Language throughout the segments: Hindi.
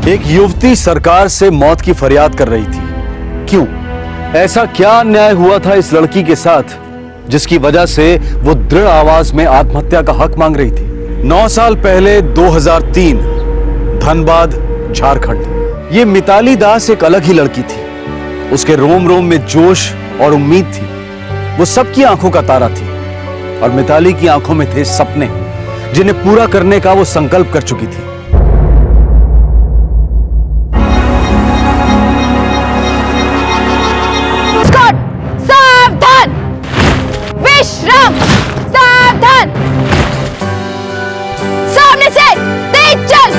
एक युवती सरकार से मौत की फरियाद कर रही थी। क्यों? ऐसा क्या अन्याय हुआ था इस लड़की के साथ जिसकी वजह से वो दृढ़ आवाज में आत्महत्या का हक मांग रही थी? 9 साल पहले 2003 धनबाद, झारखंड। ये मिताली दास एक अलग ही लड़की थी। उसके रोम रोम में जोश और उम्मीद थी। वो सबकी आंखों का तारा थी और मिताली की आंखों में थे सपने जिन्हें पूरा करने का वो संकल्प कर चुकी थी। सावधान! विश्राम! सावधान! सामने से तेज चल!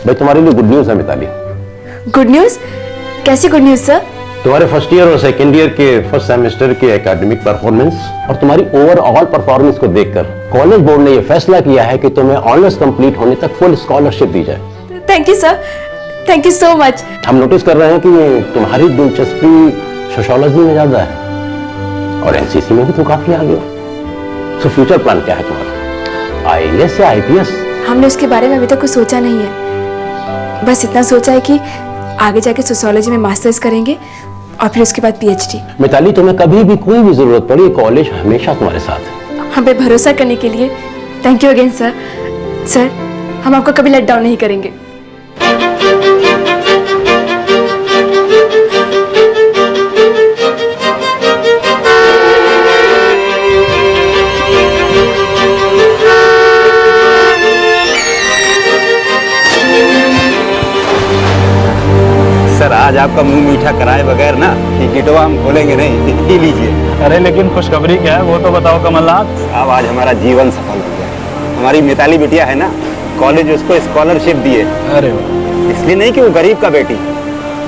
भाई तुम्हारे लिए गुड न्यूज है मिताली। Good news? कैसी गुड न्यूज सर? तुम्हारे फर्स्ट ईयर और सेकेंड ईयर के फर्स्ट सेमेस्टर के एकेडमिक परफॉर्मेंस और तुम्हारी ओवरऑल परफॉर्मेंस को देखकर कॉलेज बोर्ड ने यह फैसला किया है कि तुम्हें ऑनर्स कंप्लीट होने तक फुल स्कॉलरशिप दी जाए। Thank you sir, thank you so much. हम नोटिस कर रहे हैं कि तुम्हारी दिलचस्पी सोशियोलॉजी में ज्यादा है और एनसीसी में भी तुम काफी आगे हो। सो फ्यूचर प्लान क्या है तुम्हारा? आईएएस या आईपीएस? हमने उसके बारे में अभी तक कुछ सोचा नहीं है। बस इतना सोचा है कि आगे जाके सोशियोलॉजी में मास्टर्स करेंगे और फिर उसके बाद पीएचडी। मिताली, तुम्हें कभी भी कोई भी जरूरत पड़ी कॉलेज हमेशा तुम्हारे साथ है। हम पे भरोसा करने के लिए thank you again sir. Sir, हम आपको कभी लेट डाउन नहीं करेंगे। सर, आज आपका मुंह मीठा कराए बगैर ना टिकटवा हम खोलेंगे नहीं। पी लीजिए। अरे लेकिन खुशखबरी क्या है वो तो बताओ कमलनाथ। अब आज हमारा जीवन सफल हो गया। हमारी मिताली बिटिया है ना, कॉलेज उसको स्कॉलरशिप दिए। अरे वाह। इसलिए नहीं कि वो गरीब का बेटी,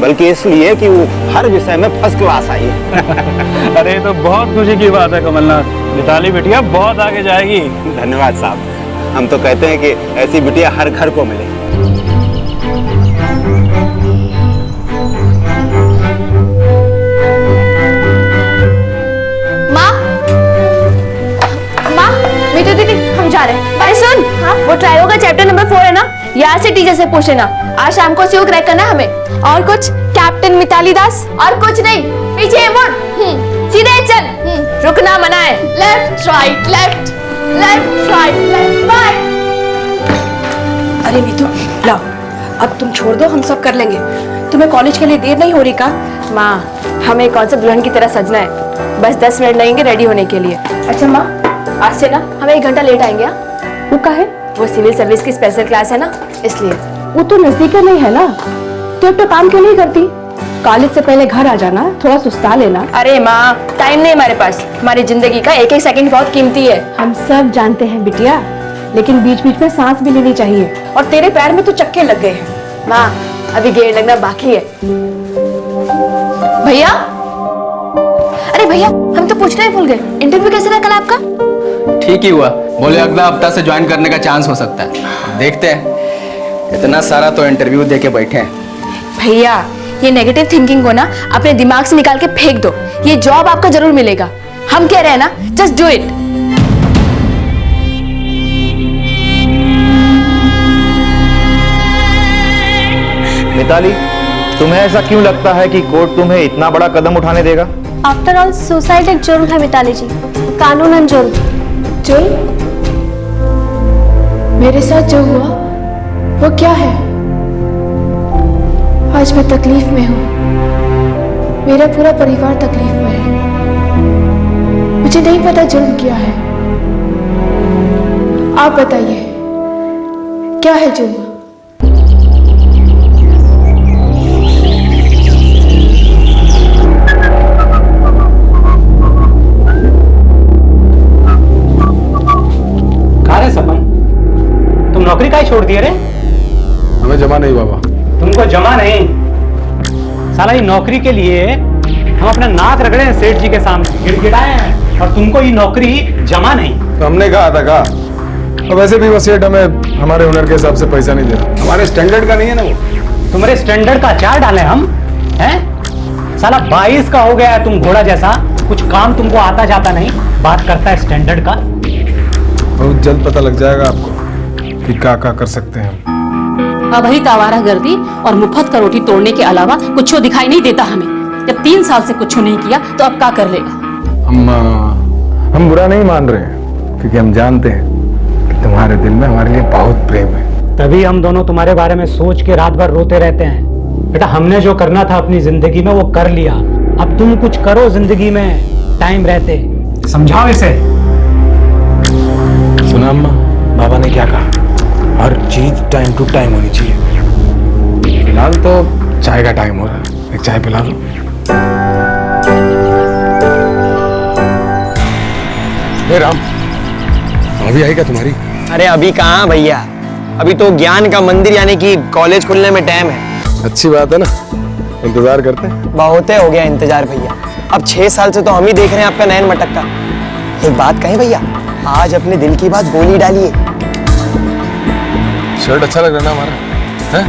बल्कि इसलिए कि वो हर विषय में फर्स्ट क्लास आई है। अरे तो बहुत खुशी की बात है कमलनाथ, मिताली बिटिया बहुत आगे जाएगी। धन्यवाद साहब। हम तो कहते हैं कि ऐसी बिटिया हर घर को मिले। दीदी, हम जा रहे हैं। अरे सुन, हाँ? वो ट्रायो का चैप्टर नंबर 4 है ना, यहाँ से टीचर से पूछ लेना। आज शाम को उसे क्रैक करना हमें। और कुछ? कैप्टन मिताली दास। और कुछ नहीं, पीछे मुड़, सीधे चल, रुकना मना है। Left right left, left right left, bye. अरे मीतू, लाओ, अब तुम छोड़ दो, हम सब कर लेंगे। तुम्हें कॉलेज के लिए देर नहीं हो रही का? माँ, हमें कौन सा दुल्हन की तरह सजना है। बस 10 मिनट लगेंगे रेडी होने के लिए। अच्छा माँ, आज से ना हम 1 घंटा लेट आएंगे। वो का है? वो सिविल सर्विस की स्पेशल क्लास है ना, इसलिए। वो तो नजदीक नहीं है ना, तो अब तो काम क्यों नहीं करती? कॉलेज से पहले घर आ जाना, थोड़ा सुस्ता लेना। अरे माँ, टाइम नहीं हमारे पास। हमारी जिंदगी का एक एक सेकंड बहुत कीमती है। हम सब जानते हैं बिटिया, लेकिन बीच बीच में सांस भी लेनी चाहिए। और तेरे पैर में तो चक्के लग गए हैं। माँ, अभी गेयर लगना बाकी है। भैया, अरे भैया, हम तो पूछना ही भूल गए, इंटरव्यू कैसे रहा कल आपका? ठीक ही हुआ। बोले अगला हफ्ता से ज्वाइन करने का चांस हो सकता है। देखते हैं। इतना सारा तो इंटरव्यू दे के बैठे हैं। भैया, ये नेगेटिव थिंकिंग को ना अपने दिमाग से निकाल के फेंक दो। ये जॉब आपका जरूर मिलेगा। हम कह रहे हैं ना, जस्ट डू इट। मिताली, तुम्हें ऐसा क्यों लगता है कि कोर्ट तुम्हें इतना बड़ा कदम उठाने देगा? आफ्टर ऑल सुसाइड एक जुर्म है मिताली जी, कानूनन जुर्म। जुर्म? मेरे साथ जो हुआ वो क्या है? आज मैं तकलीफ में हूँ, मेरा पूरा परिवार तकलीफ में है। मुझे नहीं पता जुर्म क्या है। आप बताइए, क्या है जुर्म? नौकरी काहे छोड़ दिए रे? हमें जमा नहीं बाबा। तुमको जमा नहीं? साला ये नौकरी के लिए हम अपना नाक रगड़े हैं सेठ जी के सामने, गिड़गिड़ाए हैं, और तुमको ये नौकरी जमा नहीं। तो हमने कहा था का और वैसे भी वो सेठ हमें हमारे हुनर के हिसाब से पैसा नहीं दे रहा। हमारे स्टैंडर्ड का नहीं है ना वो। तुम्हारे स्टैंडर्ड का अचार डाले हम हैं? साला 22 का हो गया है तुम घोड़ा जैसा, कुछ काम तुमको आता जाता नहीं, बात करता है स्टैंडर्ड का। बहुत जल्द पता लग जाएगा आपको कि क्या कर सकते हैं हम। अब ही आवारागर्दी और मुफ्त का रोटी तोड़ने के अलावा कुछ दिखाई नहीं देता हमें। जब 3 साल से कुछ नहीं किया तो अब क्या कर लेगा? हम बुरा नहीं मान रहे हैं, क्योंकि हम जानते हैं कि तुम्हारे दिल में हमारे लिए बहुत प्रेम है। तभी हम दोनों तुम्हारे बारे में सोच के रात भर रोते रहते हैं। बेटा हमने जो करना था अपनी जिंदगी में वो कर लिया, अब तुम कुछ करो जिंदगी में टाइम रहते। समझाओ इसे। सुना अम्मा, बाबा ने क्या कहा? हर चीज टाइम टू टाइम होनी चाहिए। फिलहाल तो चाय का टाइम हो रहा है, एक चाय पिला दो। हे राम, अभी आई क्या तुम्हारी? अरे अभी कहाँ भैया, अभी तो ज्ञान का मंदिर यानी कि कॉलेज खुलने में टाइम है। अच्छी बात है ना, इंतजार करते हैं। बहुत हो गया इंतजार भैया, अब 6 साल से तो हम ही देख रहे हैं आपका नयन मटकता। एक बात कहें भैया, आज अपने दिल की बात बोली डालिए। शर्ट अच्छा लग रहा है ना हमारा, है?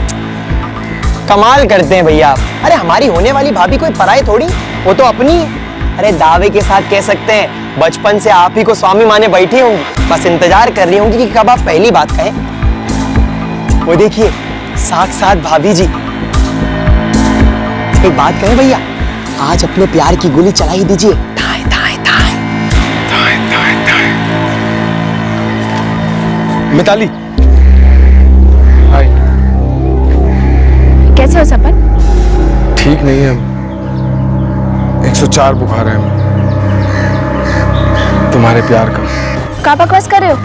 कमाल करते हैं भैया आप। अरे हमारी होने वाली भाभी कोई पराई थोड़ी, वो तो अपनी है। अरे दावे के साथ कह सकते हैं बचपन से आप ही को स्वामी माने बैठी होंगी, बस इंतजार कर रही होंगी कि कब आप पहली बात कहें। वो देखिए साथ भाभी जी। एक बात कहें भैया, आज अपने प्यार की गोली चला ही दीजिए। थाए थाए थाए थाए थाए थाए। मिताली, हाय। कैसे हो सपन? ठीक नहीं है, 104 बुखार है हमें। तुम्हारे प्यार का। क्या बकवास कर रहे हो?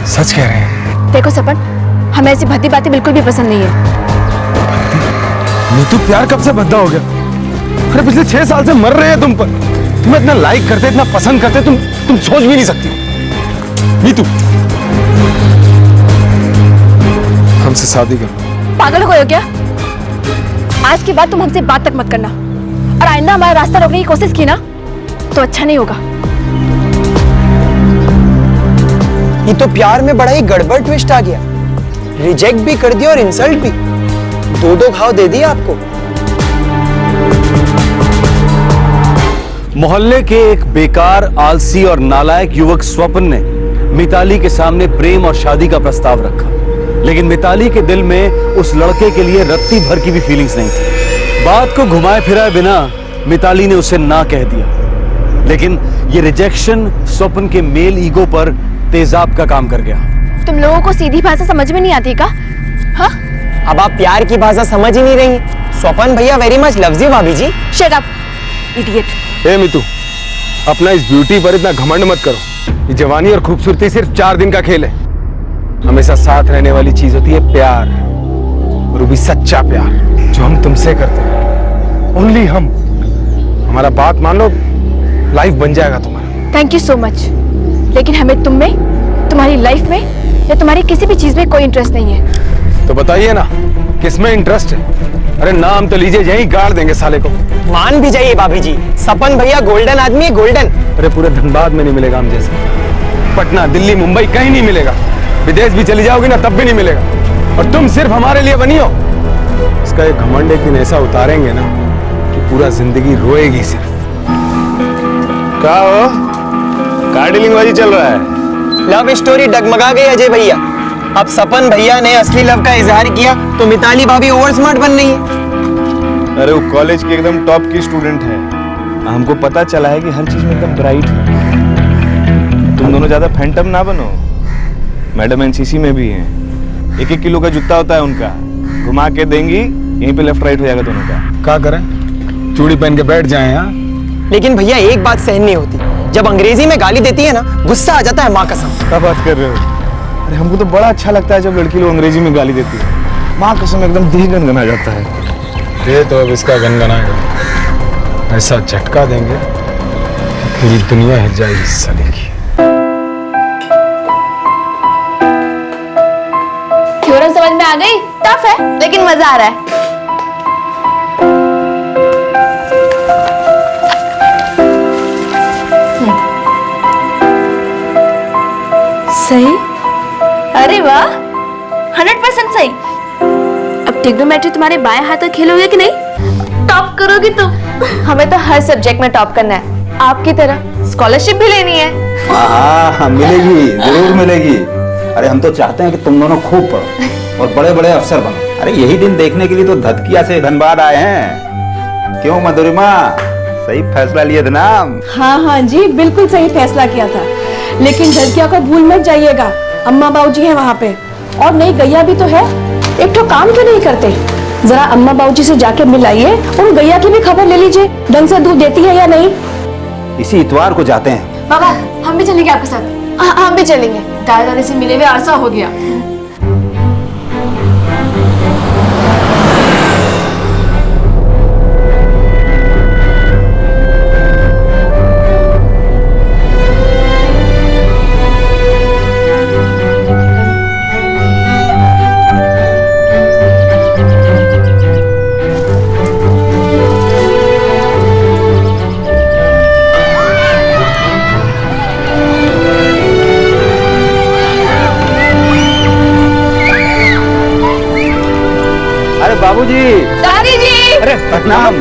सच कह रहे हैं। देखो सपन, हमें ऐसी भद्दी बातें बिल्कुल भी पसंद नहीं है। नीतू, प्यार कब से भद्दा हो गया? अरे पिछले 6 साल से मर रहे हैं तुम पर। तुम्हें इतना लाइक करते, इतना पसंद करते, तुम सोच भी नहीं सकती। नीतू, हमसे शादी करो। पागल हो गए हो क्या? आज के बाद तुम हमसे बात तक मत करना, और आइंदा हमारा रास्ता रोकने की कोशिश की ना तो अच्छा नहीं होगा। ये तो प्यार में बड़ा ही गड़बड़ ट्विस्ट आ गया, रिजेक्ट भी कर दिया और इंसल्ट भी, 2 घाव दे दिए आपको। मोहल्ले के एक बेकार, आलसी और नालायक युवक स्वपन ने मिताली के सामने प्रेम और शादी का प्रस्ताव रखा, लेकिन मिताली के दिल में उस लड़के के लिए रत्ती भर की भी फीलिंग्स नहीं थी। बात को घुमाए फिराए बिना मिताली ने उसे ना कह दिया, लेकिन ये रिजेक्शन स्वपन के मेल ईगो पर तेजाब का काम कर गया। तुम लोगों को सीधी भाषा समझ में नहीं आती का? हाँ? अब आप प्यार की भाषा समझ ही नहीं रही। स्वपन भैया वेरी मच लव्स यू भाभी जी। Shut up idiot. ए मीतू, अपना इस ब्यूटी पर इतना घमंड मत करो। ये जवानी और खूबसूरती सिर्फ 4 दिन का खेल है। हमेशा साथ रहने वाली चीज होती है प्यार, और वो भी सच्चा प्यार जो हम तुमसे करते हैं। ओनली हम। हमारा बात मान लो, लाइफ बन जाएगा तुम्हारा। थैंक यू सो मच, लेकिन हमें तुम में, तुम्हारी लाइफ में या तुम्हारी किसी भी चीज में कोई इंटरेस्ट नहीं है। तो बताइए ना, किसमें इंटरेस्ट है? अरे नाम तो लीजिए, यहीं गाड़ देंगे साले को। मान भी जाइए भाभी जी, सपन भैया गोल्डन आदमी है, गोल्डन। अरे पूरे धनबाद में नहीं मिलेगा हम जैसे। पटना, दिल्ली, मुंबई कहीं नहीं मिलेगा। विदेश भी चली जाओगी ना तब भी नहीं मिलेगा, और तुम सिर्फ हमारे लिए बनी हो। इसका एक घमंड एक दिन ऐसा उतारेंगे ना कि पूरा जिंदगी रोएगी सिर्फ। क्या हो, कार डीलिंग बाजी चल रहा है? लव स्टोरी डगमगा गई अजय भैया। अब सपन भैया ने असली लव का इजहार किया तो मिताली भाभी ओवर स्मार्ट बन रही है। अरे वो कॉलेज की एकदम टॉप की स्टूडेंट है, हमको पता चला है कि हर चीज में एकदम ब्राइट है। तुम दोनों ज्यादा फैंटम ना बनो। मैडम एनसीसी में भी हैं, 1-1 किलो का जूता होता है उनका, घुमा के देंगी, यहीं पे लेफ्ट राइट हो जाएगा दोनों का। क्या करें, चूड़ी पहन के बैठ जाएं यहाँ? लेकिन भैया एक बात सहन नहीं होती, जब अंग्रेजी में गाली देती है ना गुस्सा आ जाता है माँ कसम। क्या बात कर रहे हो? अरे हमको तो बड़ा अच्छा लगता है जब लड़की लोग अंग्रेजी में गाली देती है। माँ कसम एकदम दिल गनगना जाता है। ये तो अब इसका गनगनाएगा, ऐसा झटका देंगे कि पूरी दुनिया हिल जाएगी इस साले की। थ्योरम समझ में आ गई? टफ है लेकिन मजा आ रहा है। सही 100% सही। अब ट्रिग्नोमेट्री तुम्हारे बाएं हाथ में खेलोगे कि नहीं? टॉप करोगी तुम। हमें तो हर सब्जेक्ट में टॉप करना है, आपकी तरह स्कॉलरशिप भी लेनी है। हाँ मिलेगी, जरूर मिलेगी। अरे हम तो चाहते हैं कि तुम दोनों खूब पढ़ो और बड़े बड़े अफसर बनो। अरे यही दिन देखने के लिए तो धतकिया से धनबाद आए हैं। क्यों मधुरिमा, सही फैसला लिए थे ना? हाँ जी, बिल्कुल सही फैसला किया था। लेकिन झटकिया को भूल मत जाइएगा, अम्मा बाबूजी हैं वहाँ पे, और नई गैया भी तो है। एक तो काम क्यों नहीं करते? जरा अम्मा बाबूजी से जाके मिलाइए, उन गैया की भी खबर ले लीजिए, ढंग से दूध देती है या नहीं। इसी इतवार को जाते हैं। बाबा हम भी चलेंगे आपके साथ। हम भी चलेंगे, दादा दादी से मिले हुए अरसा हो गया। बाबूजी, दादी जी, अरे प्रणाम।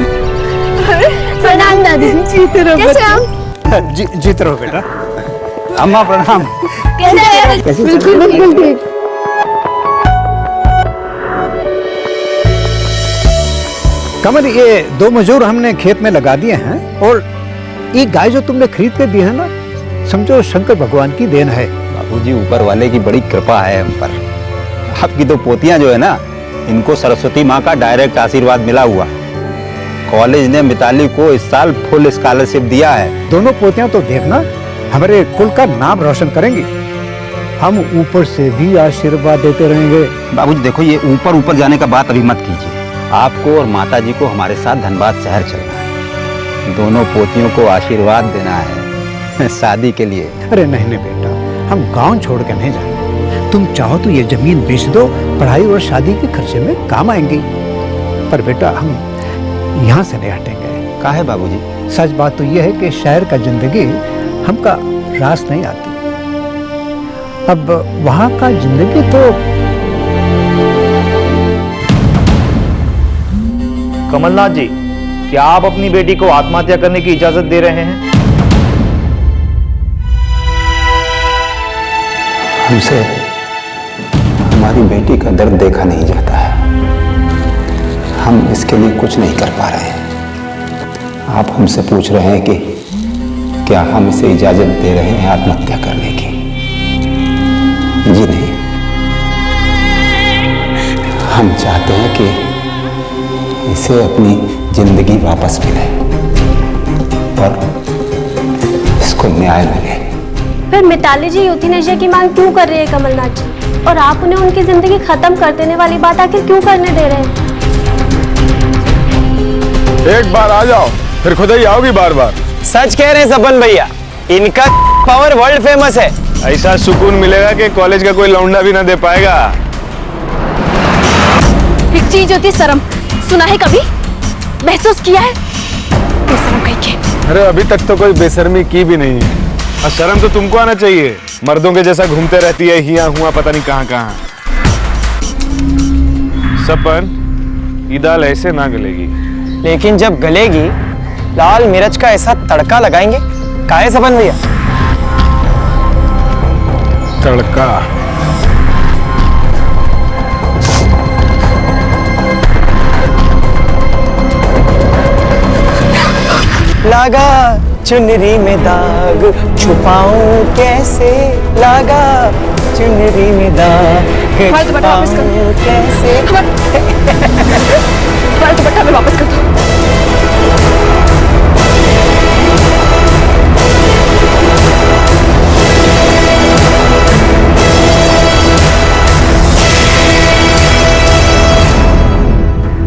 प्रणाम दादी जी। जीते रहो कैसे हम? जीते रहो बेटा। अम्मा प्रणाम। कैसे? बिल्कुल ठीक। कमल, ये 2 मजदूर हमने खेत में लगा दिए हैं, और ये गाय जो तुमने खरीद के दी है ना, समझो शंकर भगवान की देन है। बाबूजी, ऊपर वाले की बड़ी कृपा है हम पर। आपकी तो पोतियां जो है ना, इनको सरस्वती माँ का डायरेक्ट आशीर्वाद मिला हुआ। कॉलेज ने मिताली को इस साल फुल स्कॉलरशिप दिया है। दोनों पोतियां तो देखना हमारे कुल का नाम रोशन करेंगी। हम ऊपर से भी आशीर्वाद देते रहेंगे। बाबूजी देखो, ये ऊपर ऊपर जाने का बात अभी मत कीजिए। आपको और माताजी को हमारे साथ धनबाद शहर चलना है। दोनों पोतियों को आशीर्वाद देना है शादी के लिए। अरे नहीं बेटा, हम गांव छोड़ के नहीं जाएंगे। तुम चाहो तो ये जमीन बेच दो, पढ़ाई और शादी के खर्चे में काम आएंगी। पर बेटा, हम यहाँ से नहीं हटेंगे। कहा है बाबूजी? सच बात तो ये है कि शहर का जिंदगी हमका रास नहीं आती। अब वहाँ का जिंदगी तो। कमलनाथ जी, क्या आप अपनी बेटी को आत्महत्या करने की इजाजत दे रहे हैं? हमसे हमारी बेटी का दर्द देखा नहीं जाता है। हम इसके लिए कुछ नहीं कर पा रहे हैं। आप हमसे पूछ रहे हैं कि क्या हम इसे इजाजत दे रहे हैं आत्महत्या करने की? जी नहीं। हम चाहते हैं कि इसे अपनी जिंदगी वापस मिले, पर इसको न्याय मिले। फिर मिताली जी यूथेनेशिया की मांग क्यों कर रही है कमलनाथ जी? और आप उन्हें उनकी जिंदगी खत्म कर देने वाली बात आखिर क्यों करने दे रहे हैं? एक बार आ जाओ, फिर खुद ही आओगी बार बार। सच कह रहे हैं सपन भैया, इनका पावर वर्ल्ड फेमस है। ऐसा सुकून मिलेगा कि कॉलेज का कोई लौंडा भी ना दे पाएगा। एक चीज होती है शर्म, सुना है कभी? महसूस किया है? बेशर्म कहीं के। अरे अभी तक तो कोई बेशर्मी की भी नहीं है। और शर्म तो तुमको आना चाहिए, मर्दों के जैसा घूमते रहती है हिया हुआ पता नहीं कहाँ कहाँ। सपन, ये दाल ऐसे ना गलेगी। लेकिन जब गलेगी, लाल मिर्च का ऐसा तड़का लगाएंगे। काहे सपन भैया? तड़का? लगा चुनरी में दाग, छुपाऊं कैसे? लगा चुनरी में दाग, छुपाऊं कैसे? हमारा दुपट्टा में वापस कर दो।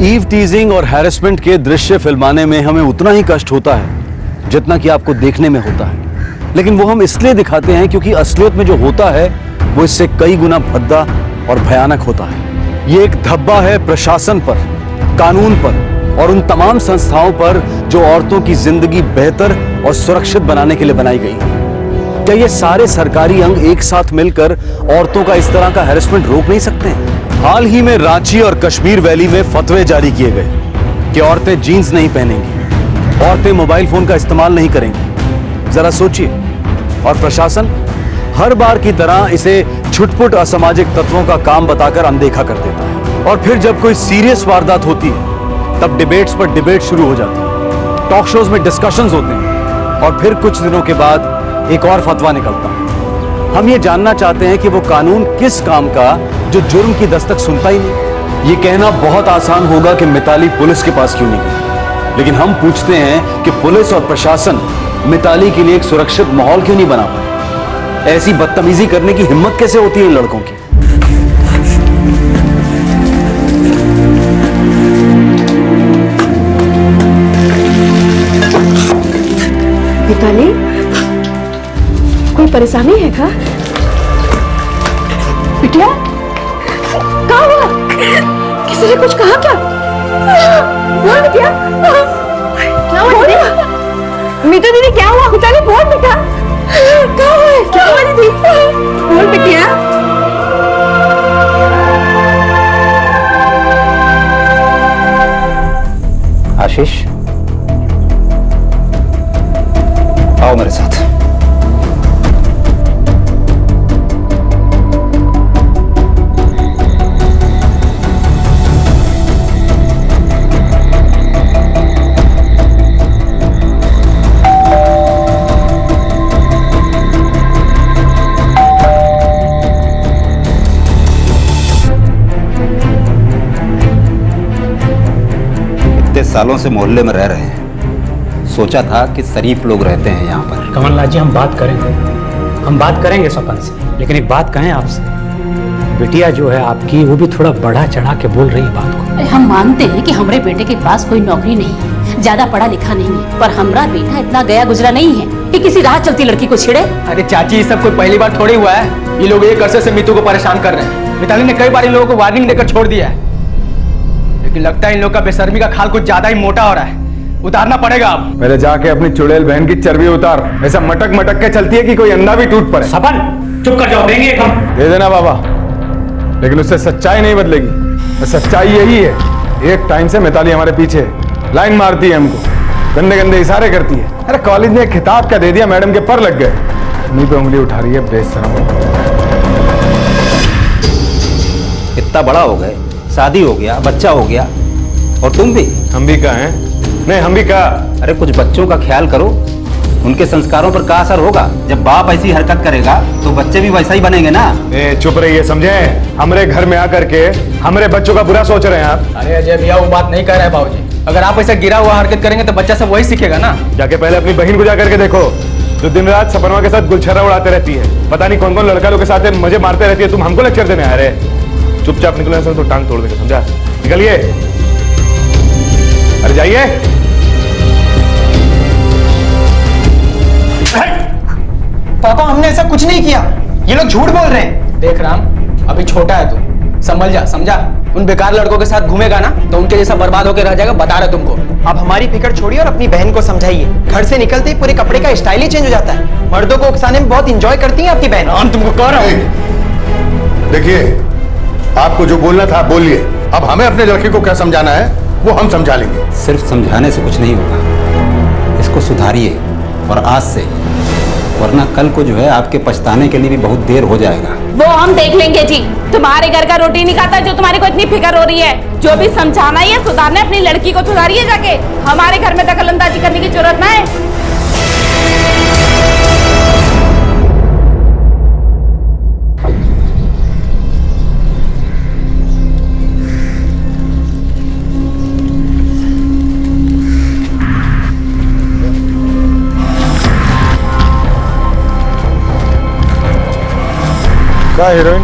ईव टीजिंग और हैरेसमेंट के दृश्य फिल्माने में हमें उतना ही कष्ट होता है जितना कि आपको देखने में होता है, लेकिन वो हम इसलिए दिखाते हैं क्योंकि असलियत में जो होता है वो इससे कई गुना भद्दा और भयानक होता है। ये एक धब्बा है प्रशासन पर, कानून पर और उन तमाम संस्थाओं पर जो औरतों की जिंदगी बेहतर और सुरक्षित बनाने के लिए बनाई गई है। क्या ये सारे सरकारी अंग एक साथ मिलकर औरतों का इस तरह का हैरेसमेंट रोक नहीं सकते हैं? हाल ही में रांची और कश्मीर वैली में फतवे जारी किए गए कि औरतें जीन्स नहीं पहनेंगी, औरतें मोबाइल फोन का इस्तेमाल नहीं करेंगी। जरा सोचिए, और प्रशासन हर बार की तरह इसे छुटपुट असामाजिक तत्वों का काम बताकर अनदेखा कर देता है। और फिर जब कोई सीरियस वारदात होती है तब डिबेट्स पर डिबेट शुरू हो जाती है, टॉक शोज में डिस्कशंस होते हैं, और फिर कुछ दिनों के बाद एक और फतवा निकलता है। हम ये जानना चाहते हैं कि वो कानून किस काम का जो जुर्म की दस्तक सुनता ही नहीं। ये कहना बहुत आसान होगा कि मिताली पुलिस के पास क्यों नहीं गई, लेकिन हम पूछते हैं कि पुलिस और प्रशासन मिताली के लिए एक सुरक्षित माहौल क्यों नहीं बना पाए? ऐसी बदतमीजी करने की हिम्मत कैसे होती है इन लड़कों की? मिताली, कोई परेशानी है क्या? बिटिया, क्या हुआ? किसी ने कुछ कहा क्या? बोल बिटिया, क्या हुआ? मीतू दीदी, क्या हुआ? मिताली बोल बेटा, क्या हुआ? क्या हुआ दीदी? बोल बिटिया। आशीष, आओ मेरे साथ। सालों से मोहल्ले में रह रहे हैं, सोचा था कि शरीफ लोग रहते हैं यहाँ पर। कमलनाथ जी, हम बात करेंगे स्वपन से, लेकिन एक बात कहें आपसे, बिटिया जो है आपकी वो भी थोड़ा बढ़ा चढ़ा के बोल रही है बात को। हम मानते हैं कि हमारे बेटे के पास कोई नौकरी नहीं है, ज्यादा पढ़ा लिखा नहीं है, पर हमारा बेटा इतना गया गुजरा नहीं है कि किसी राह चलती लड़की को छेड़े। अरे चाची, ये सब कोई पहली बार थोड़ी हुआ है। ये लोग एक अरसे से मीतू को परेशान कर रहे हैं। मिताली ने कई बार इन लोगों को वार्निंग देकर छोड़ दिया है, लेकिन लगता है इन लोग का बेशर्मी का खाल कुछ ज्यादा ही मोटा हो रहा है। उतारना पड़ेगा अब। पहले जाके अपनी चुड़ैल बहन की चर्बी उतार। ऐसा मटक मटक के चलती है कि कोई अंधा भी टूट पड़े। सपन, चुप कर जाओ, देंगे हम। दे देना बाबा, लेकिन उससे सच्चाई नहीं बदलेगी। सच्चाई यही है, एक टाइम से मिताली हमारे पीछे लाइन मारती है, हमको गंदे गंदे इशारे करती है। अरे कॉलेज ने एक खिताब क्या दे दिया, मैडम के पर लग गए, मुंह पे उंगली उठा रही है बेशरम। इतना बड़ा हो गए, शादी हो गया, बच्चा हो गया, और तुम भी? हम भी कहा हैं? नहीं, हम भी कहा। अरे कुछ बच्चों का ख्याल करो, उनके संस्कारों पर क्या असर होगा? जब बाप ऐसी हरकत करेगा तो बच्चे भी वैसा ही बनेंगे ना। चुप रहिए, समझे? हमारे घर में आकर के हमारे बच्चों का बुरा सोच रहे हैं आप। अरे अजय भैया, वो बात नहीं कर रहे बाबूजी। अगर आप ऐसा गिरा हुआ हरकत करेंगे तो बच्चा सब वही सीखेगा ना। जाके पहले अपनी बहन को जाकर के देखो, जो दिन रात सपनवा के साथ गुलछर्रा उड़ाते रहती है, पता नहीं कौन कौन लड़का लोग के साथ मजे मारते रहती है। तुम हमको लेक्चर देने आ रहे? चुपचाप निकलने से तो टांग तोड़ देंगे, समझा? निकलिए, अरे जाइए। पापा, हमने ऐसा कुछ नहीं किया, ये लोग झूठ बोल रहे हैं। देख राम, अभी छोटा है तू, संभल जा, समझा? उन बेकार लड़कों के साथ घूमेगा ना तो उनके जैसा बर्बाद होकर रह जाएगा, बता रहे तुमको। आप हमारी फिक्र छोड़िए और अपनी बहन को समझाइए। घर से निकलते ही पूरे कपड़े का स्टाइल ही चेंज हो जाता है। मर्दों को उकसाने में बहुत इंजॉय करती है आपकी बहन। हम तुमको कह रहा हूँ। देखिए, आपको जो बोलना था बोलिए, अब हमें अपने लड़के को क्या समझाना है वो हम समझा लेंगे। सिर्फ समझाने से कुछ नहीं होगा, इसको सुधारिए और आज से, वरना कल को जो है आपके पछताने के लिए भी बहुत देर हो जाएगा। वो हम देख लेंगे जी। तुम्हारे घर का रोटी नहीं खाता जो तुम्हारे को इतनी फिक्र हो रही है। जो भी समझाना ही है, सुधारना है, अपनी लड़की को सुधारिए जाके। हमारे घर में दखलंदाजी करने की जरूरत ना है। क्या हीरोइन,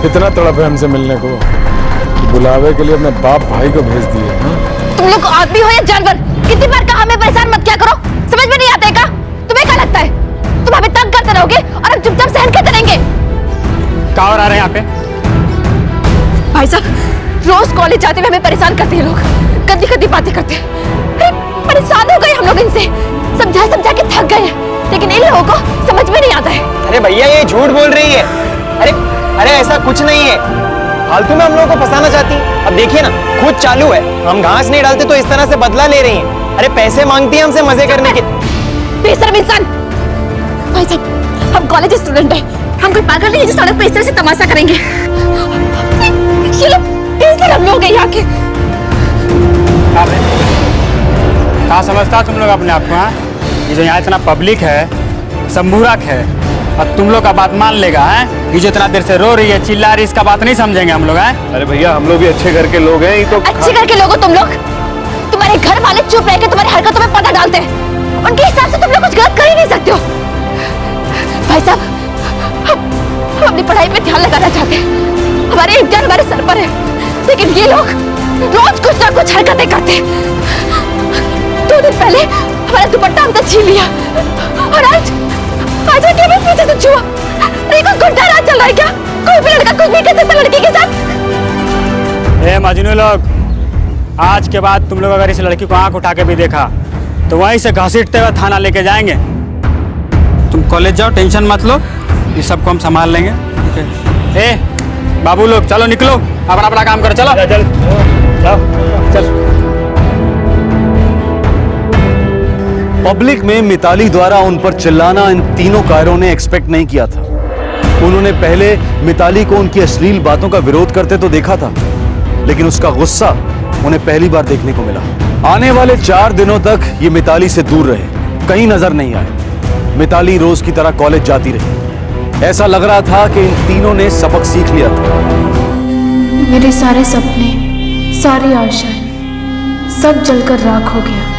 इतना तड़प है हमसे मिलने को, बुलावे के लिए अपने बाप भाई को भेज दिए। तुम लोग आदमी हो या जानवर? कितनी बार कहा हमें परेशान मत क्या करो, समझ में नहीं आता है क्या? तुम्हें क्या लगता है तुम हमें तंग करते रहोगे और हम चुपचाप सहन करते रहेंगे? क्या हो रहा है यहाँ पे? भाई साहब, रोज कॉलेज जाते हुए हमें परेशान करते हैं लोग, गंदी गंदी बातें करते हैं। अरे परेशान हो गए हम लोग इनसे, समझा समझा के थक गए। लेकिन इन लोगों को समझ में नहीं आता है। अरे भैया ये झूठ बोल रही है। अरे अरे ऐसा कुछ नहीं है, फालतू में हम लोगों को फंसाना चाहती है। अब देखिए ना, खुद चालू है, हम घास नहीं डालते तो इस तरह से बदला ले रही हैं। अरे पैसे मांगती है हमसे मजे करने के। बेशर्म इंसान। भाई साहब, हम कॉलेज स्टूडेंट हैं, हम कोई पागल नहीं है जो सड़क पे इस तरह से तमाशा करेंगे। ये लोग बेशर्म लोग हैं यहाँ के। क्या समझता तुम लोग अपने आप को? हाँ, ये जो यहाँ इतना पब्लिक है, सब मूर्ख है, और तुम लोग का बात मान लेगा? है ये जो इतना देर से रो रही है, चिल्ला रही है, इसका बात नहीं समझेंगे हम लोग? हैं? अरे भैया हम लोग भी अच्छे घर के लोग हैं। ये तो अच्छे घर के लोग हो तुम लोग। तुम्हारे घर वाले चुप रह के तुम्हारी हरकतों में पर्दा डालते हैं, उनके हिसाब से तुम लोग कुछ गलत कर ही नहीं सकते हो। भाई साहब, हम अपनी पढ़ाई पे ध्यान लगाना चाहते हैं, हमारे इम्तिहान हमारे सर पर है, लेकिन ये लोग रोज कुछ ना कुछ हरकतें करते हैं। 2 दिन पहले हमारा दुपट्टा हमसे छीन लिया, और आज आके हमें पीछे से छुआ। अरे कोई गुंडा राज चल रहा है क्या? कोई भी लड़का कुछ भी कर सकता लड़की के साथ। ए मजनू लोग, आज के बाद तुम लोग अगर इस लड़की को आंख उठा के भी देखा तो वहीं से घसीटते हुए थाना लेके जाएंगे। तुम कॉलेज जाओ, टेंशन मत लो, ये सबको हम संभाल लेंगे। ए बाबू लोग चलो, निकलो, अपना अपना काम करो। चलो चल चल। पब्लिक में मिताली द्वारा उन पर चिल्लाना इन तीनों कायरों ने एक्सपेक्ट नहीं किया था। उन्होंने पहले मिताली को उनकी अश्लील बातों का विरोध करते तो देखा था, लेकिन उसका गुस्सा उन्हें पहली बार देखने को मिला। आने वाले 4 दिनों तक ये मिताली से दूर रहे, कहीं नजर नहीं आए। मिताली रोज की तरह कॉलेज जाती रही। ऐसा लग रहा था कि इन तीनों ने सबक सीख लिया था। मेरे सारे सपने, सारी आशाएं सब जलकर राख हो गया।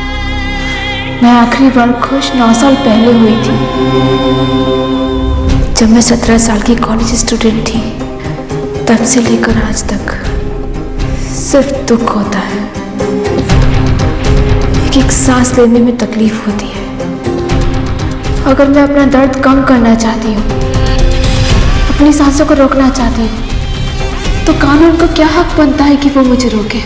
मैं आखिरी बार खुश 9 साल पहले हुई थी, जब मैं 17 साल की कॉलेज स्टूडेंट थी। तब से लेकर आज तक सिर्फ दुख होता है। एक सांस लेने में तकलीफ होती है। अगर मैं अपना दर्द कम करना चाहती हूँ, अपनी सांसों को रोकना चाहती हूँ, तो कानून को क्या हक बनता है कि वो मुझे रोके?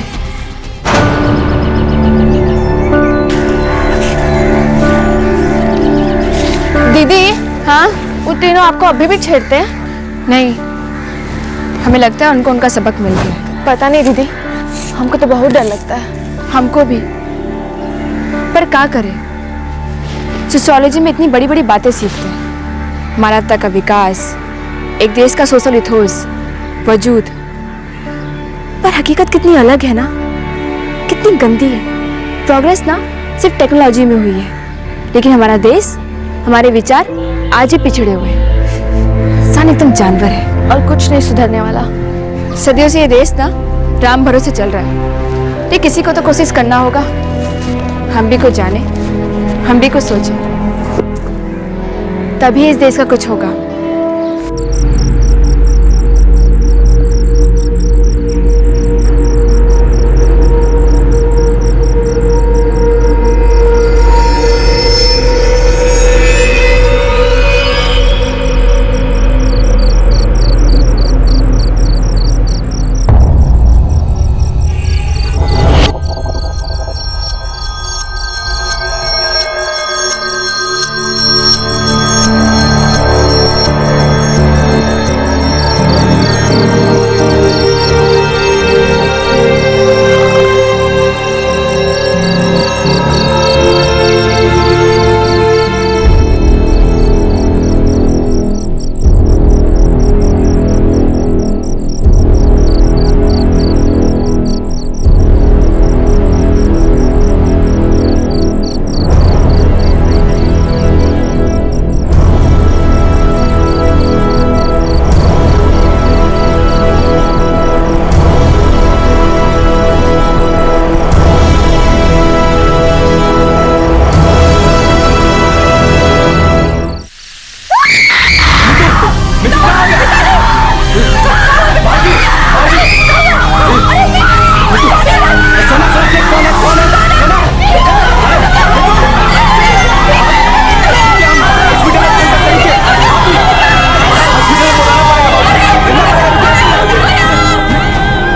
दीदी, हाँ, वो तीनों आपको अभी भी छेड़ते हैं? नहीं, हमें लगता है उनको उनका सबक मिल गया। पता नहीं दीदी, हमको तो बहुत डर लगता है। हमको भी, पर क्या करें, सोशियोलॉजी में इतनी बड़ी बड़ी बातें सीखते हैं, मानवता का विकास, एक देश का सोशल इथोस, वजूद, पर हकीकत कितनी अलग है ना, कितनी गंदी है। प्रोग्रेस ना सिर्फ टेक्नोलॉजी में हुई है, लेकिन हमारा देश, हमारे विचार आज ही पिछड़े हुए हैं। इंसान एकदम जानवर है और कुछ नहीं सुधरने वाला। सदियों से ये देश ना राम भरोसे चल रहा है, तो किसी को तो कोशिश करना होगा। हम भी कुछ जाने, हम भी कुछ सोचें, तभी इस देश का कुछ होगा।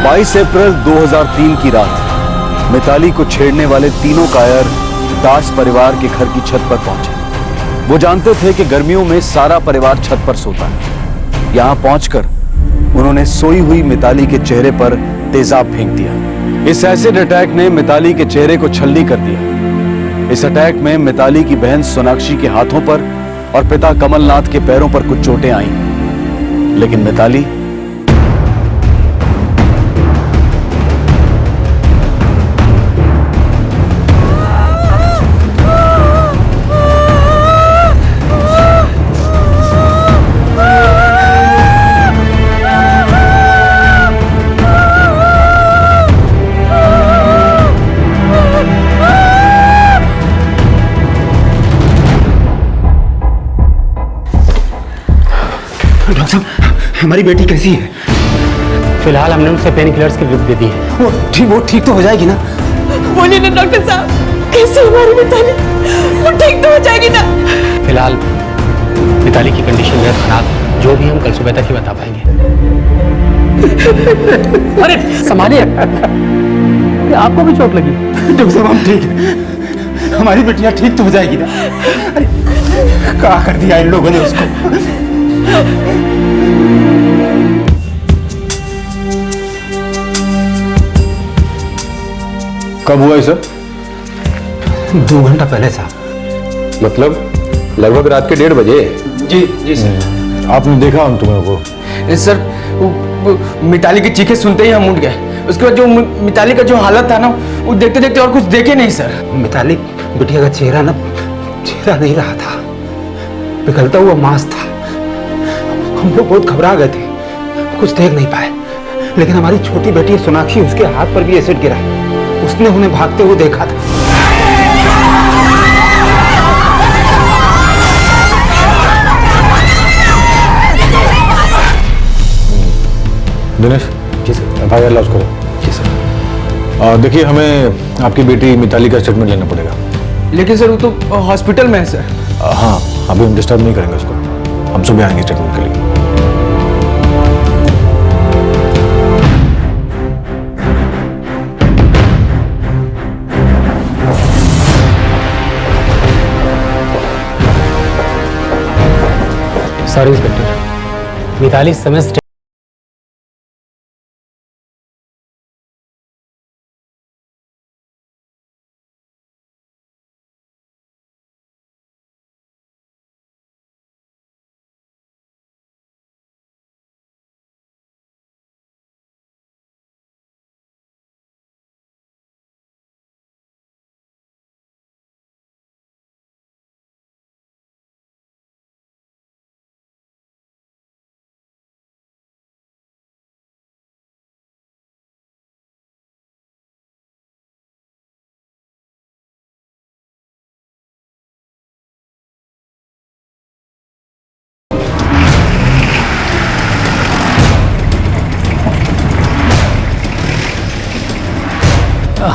बाईस अप्रैल 2003 की रात मिताली को छेड़ने वाले तीनों कायर दास परिवार के घर की छत पर पहुंचे। वो जानते थे कि गर्मियों में सारा परिवार छत पर सोता है। यहां पहुंचकर उन्होंने सोई हुई मिताली के चेहरे पर तेजाब फेंक दिया। इस एसिड अटैक ने मिताली के चेहरे को छल्ली कर दिया। इस अटैक में मिताली की बहन सोनाक्षी के हाथों पर और पिता कमलनाथ के पैरों पर कुछ चोटें आईं, लेकिन मिताली हमारी बेटी कैसी है? फिलहाल हमने उसे पेन किलर्स की ड्रिप दे दी है। वो ठीक तो हो जाएगी ना? बोलिए ना डॉक्टर साहब, कैसे हमारी मिताली, वो ठीक तो हो जाएगी ना? फिलहाल मिताली की कंडीशन बहुत खराब है, जो भी हम कल सुबह तक ही बता पाएंगे। अरे संभालिए, आपको भी चोट लगी? डॉक्टर साहब हम ठीक है, हमारी बेटियां ठीक तो हो जाएगी ना? अरे क्या कर दिया इन लोगों ने उसको? कब हुआ ये सब? 2 घंटा पहले साहब। मतलब लगभग रात के 1:30 बजे? जी सर। आपने देखा हम तुम्हें को? सर वो मिताली की चीखें सुनते ही हम उठ गए। उसके बाद जो मिताली का जो हालत था ना, वो देखते देखते और कुछ देखे नहीं सर। मिताली बिटिया का चेहरा नहीं रहा था, पिघलता हुआ मांस था। हम लोग बहुत घबरा गए थे, कुछ देख नहीं पाए, लेकिन हमारी छोटी बेटी सोनाक्षी, उसके हाथ पर भी एसिड गिरा। उसने उन्हें भागते हुए देखा था। दिनेश, जी सर। FIR लॉन्च करो। जी सर। देखिए, हमें आपकी बेटी मिताली का स्टेटमेंट लेना पड़ेगा। लेकिन सर वो तो हॉस्पिटल में है सर। हाँ, अभी हम डिस्टर्ब नहीं करेंगे उसको, हम सुबह आएंगे स्टेटमेंट के लिए। सॉरी इंस्पेक्टर, मिताली इस समय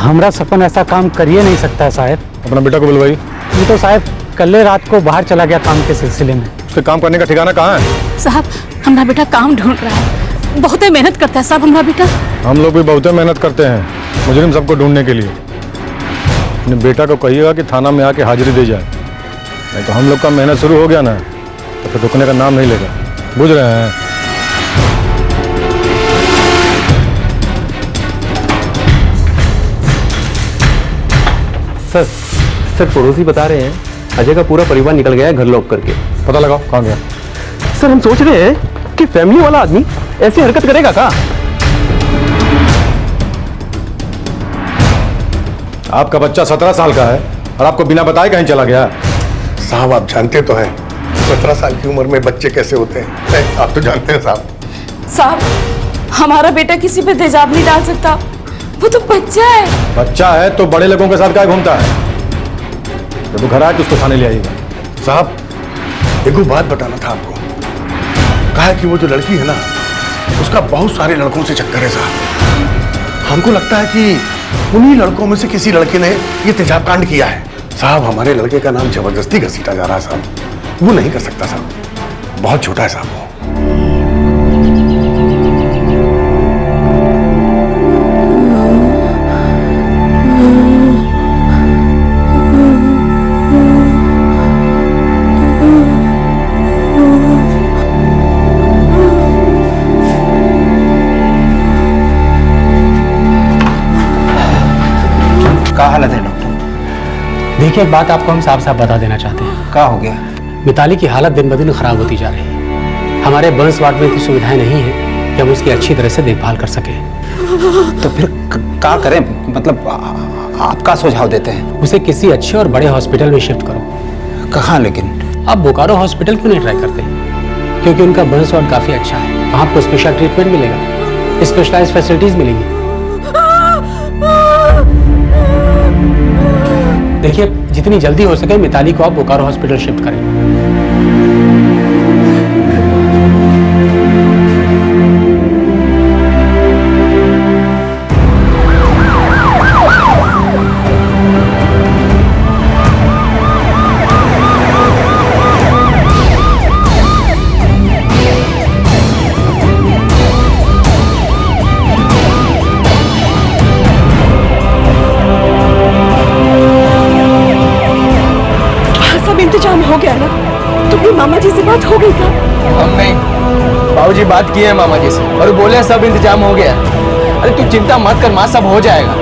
हमरा सपन ऐसा काम करिए नहीं सकता है साहब। अपना बेटा को बुलवाइए। ये तो साहब कल रात को बाहर चला गया काम के सिलसिले में। उसके काम करने का ठिकाना कहाँ है? साहब हमारा बेटा काम ढूंढ रहा है, बहुत ही मेहनत करता है साहब हमारा बेटा। हम लोग भी बहुत मेहनत करते हैं मुजरिम सबको ढूंढने के लिए। अपने बेटा को कहिएगा कि थाना में आके हाजिरी दे जाए, नहीं तो हम लोग का मेहनत शुरू हो गया ना तो फिर रुकने का नाम नहीं लेगा। बुझ रहे हैं? सर पड़ोसी बता रहे हैं अजय का पूरा परिवार निकल गया है घर लॉक करके। पता लगाओ कहाँ गया। सर हम सोच रहे हैं कि फैमिली वाला आदमी ऐसी हरकत करेगा क्या? आपका बच्चा 17 साल का है और आपको बिना बताए कहीं चला गया। साहब आप जानते तो हैं 17 साल की उम्र में बच्चे कैसे होते हैं, आप तो जानते हैं साहब। साहब हमारा बेटा किसी पे तेजाब नहीं डाल सकता, वो तो बच्चा है। बच्चा है तो बड़े लोगों के साथ क्या घूमता है? जब वो घर आए तो उसको थाने ले आइएगा। साहब एक बात बताना था आपको, कहा कि वो जो लड़की है ना उसका बहुत सारे लड़कों से चक्कर है साहब। हमको लगता है कि उन्हीं लड़कों में से किसी लड़के ने ये तेजाब कांड किया है। साहब हमारे लड़के का नाम जबरदस्ती घसीटा जा रहा है साहब, वो नहीं कर सकता साहब, बहुत छोटा है साहब वो। देखिए, एक बात आपको हम साफ साफ बता देना चाहते हैं। क्या हो गया? मिताली की हालत दिन ब दिन खराब होती जा रही है। हमारे बर्न्स वार्ड में इतनी सुविधाएं नहीं है कि हम उसकी अच्छी तरह से देखभाल कर सके। तो फिर क्या करें? मतलब आप क्या सुझाव देते हैं? उसे किसी अच्छे और बड़े हॉस्पिटल में शिफ्ट करो। कहाँ लेकिन? आप बोकारो हॉस्पिटल क्यों नहीं ट्राई करते? क्योंकि उनका बर्न्स वार्ड काफी अच्छा है। वहाँ आपको स्पेशल ट्रीटमेंट मिलेगा, स्पेशलाइज्ड फैसिलिटीज मिलेंगी। देखिए, जितनी जल्दी हो सके मिताली को आप बोकारो हॉस्पिटल शिफ्ट करें। इंतजाम हो गया ना? तुम्हारी मामा जी से बात हो गई क्या? हम नहीं, बाबूजी बात किए हैं मामा जी से और बोले सब इंतजाम हो गया। अरे तू चिंता मत कर माँ, सब हो जाएगा।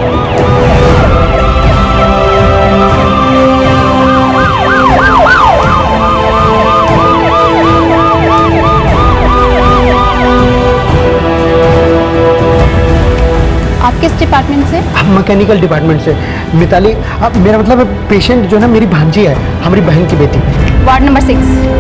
आप किस डिपार्टमेंट से? मैकेनिकल डिपार्टमेंट से। मिताली, मेरा मतलब पेशेंट जो है ना मेरी भांजी है, हमारी बहन की बेटी। Ward number 6।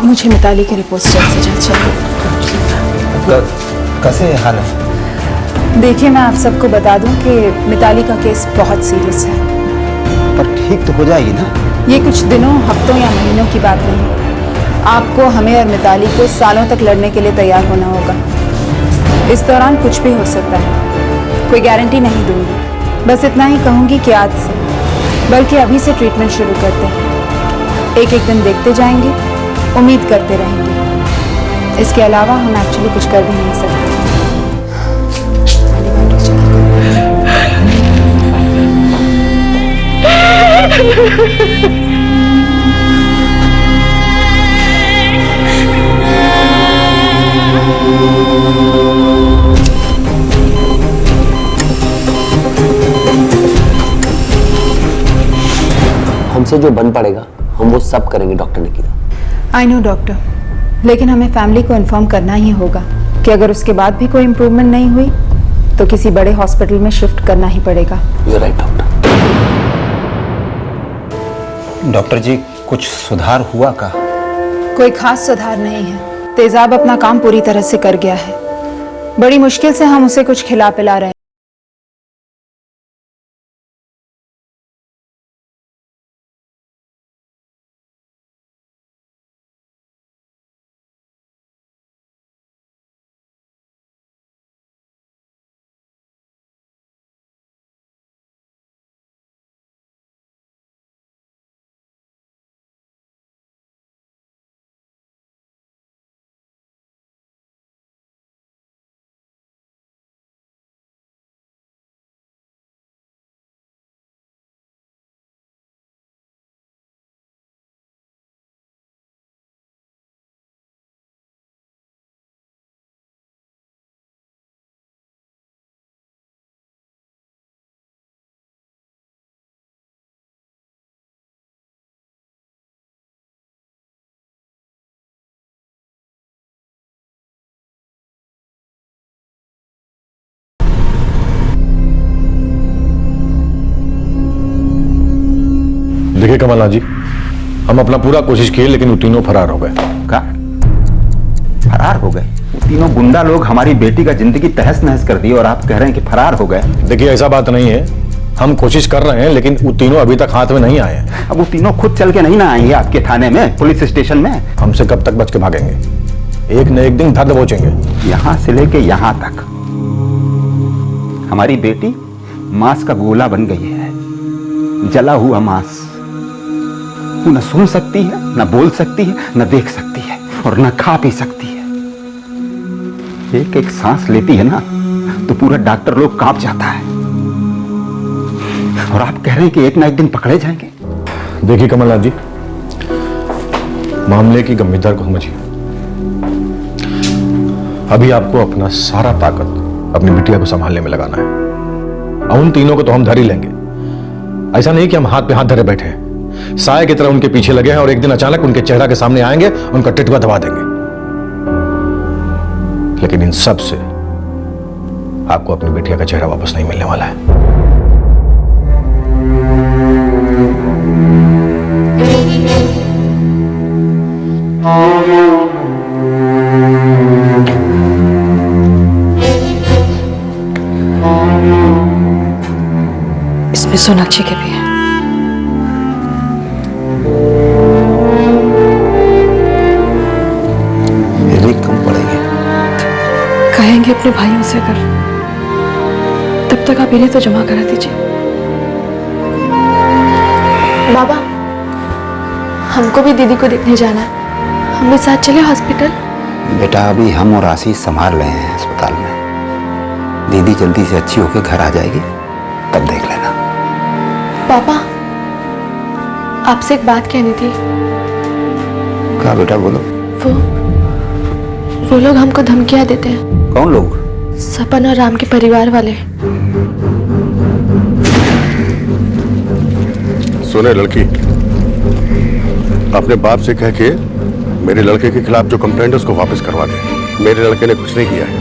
मुझे मिताली की रिपोर्ट जल्द से जल्द चाहिए। कैसे हाल है? देखिए, मैं आप सबको बता दूं कि मिताली का केस बहुत सीरियस है। पर ठीक तो हो जाएगी ना? ये कुछ दिनों, हफ्तों या महीनों की बात नहीं। आपको, हमें और मिताली को सालों तक लड़ने के लिए तैयार होना होगा। इस दौरान कुछ भी हो सकता है, कोई गारंटी नहीं दूंगी। बस इतना ही कहूंगी कि आज से, बल्कि अभी से ट्रीटमेंट शुरू करते हैं। एक एक दिन देखते जाएंगे, उम्मीद करते रहेंगे। इसके अलावा हम एक्चुअली कुछ कर भी नहीं सकते। हमसे जो बन पड़ेगा हम वो सब करेंगे, डॉक्टर ने कहा। आई नो डॉक्टर, लेकिन हमें फैमिली को इन्फॉर्म करना ही होगा कि अगर उसके बाद भी कोई इम्प्रूवमेंट नहीं हुई तो किसी बड़े हॉस्पिटल में शिफ्ट करना ही पड़ेगा। You are right doctor. Doctor ji, कुछ सुधार हुआ का? कोई खास सुधार नहीं है। तेजाब अपना काम पूरी तरह से कर गया है। बड़ी मुश्किल से हम उसे कुछ खिला पिला रहे हैं। देखिए कमलनाथ जी, हम अपना पूरा कोशिश किए लेकिन वो तीनों फरार हो गए। क्या? फरार हो गए? तीनों गुंडा लोग हमारी बेटी का जिंदगी तहस नहस कर दी और आप कह रहे हैं कि फरार हो गए? देखिए, ऐसा बात नहीं है, हम कोशिश कर रहे हैं लेकिन वो तीनों अभी तक हाथ में नहीं आए हैं। अब वो तीनों खुद चल के नहीं ना आएंगे आपके थाने में, पुलिस स्टेशन में? हमसे कब तक बच के भागेंगे? एक न एक दिन धर दबोचेंगे। यहां से लेके यहां तक हमारी बेटी मांस का गोला बन गई है, जला हुआ मांस। वो न सुन सकती है, न बोल सकती है, न देख सकती है और न खा पी सकती है। एक एक सांस लेती है ना तो पूरा डॉक्टर लोग कांप जाता है। और आप कह रहे हैं कि एक ना एक दिन पकड़े जाएंगे। देखिए कमलनाथ जी, मामले की गंभीरता को समझिए। अभी आपको अपना सारा ताकत अपनी बिटिया को संभालने में लगाना है। और उन तीनों को तो हम धर ही लेंगे। ऐसा नहीं कि हम हाथ पे हाथ धरे बैठे हैं, साए की तरह उनके पीछे लगे हैं और एक दिन अचानक उनके चेहरा के सामने आएंगे, उनका टिटवा दबा देंगे। लेकिन इन सब से आपको अपनी बिटिया का चेहरा वापस नहीं मिलने वाला है। इसमें सोनाक्षी के भी है। कम पड़ेंगे। कहेंगे अपने भाइयों से अगर, तब तक आप इन्हें तो जमा करा दीजिए। बाबा, हमको भी दीदी को देखने जाना है, हम भी साथ चले हॉस्पिटल। बेटा अभी हम और आशीष संभाल रहे हैं अस्पताल में। दीदी जल्दी से अच्छी होकर घर आ जाएगी, तब देख लेना। पापा, आपसे एक बात कहनी थी। क्या बेटा, बोलो। वो लोग हमको धमकियां देते हैं। कौन लोग? सपन और राम के परिवार वाले। सुने लड़की, अपने बाप से कह के मेरे लड़के के खिलाफ जो कंप्लेंट है उसको वापस करवा दे। मेरे लड़के ने कुछ नहीं किया है।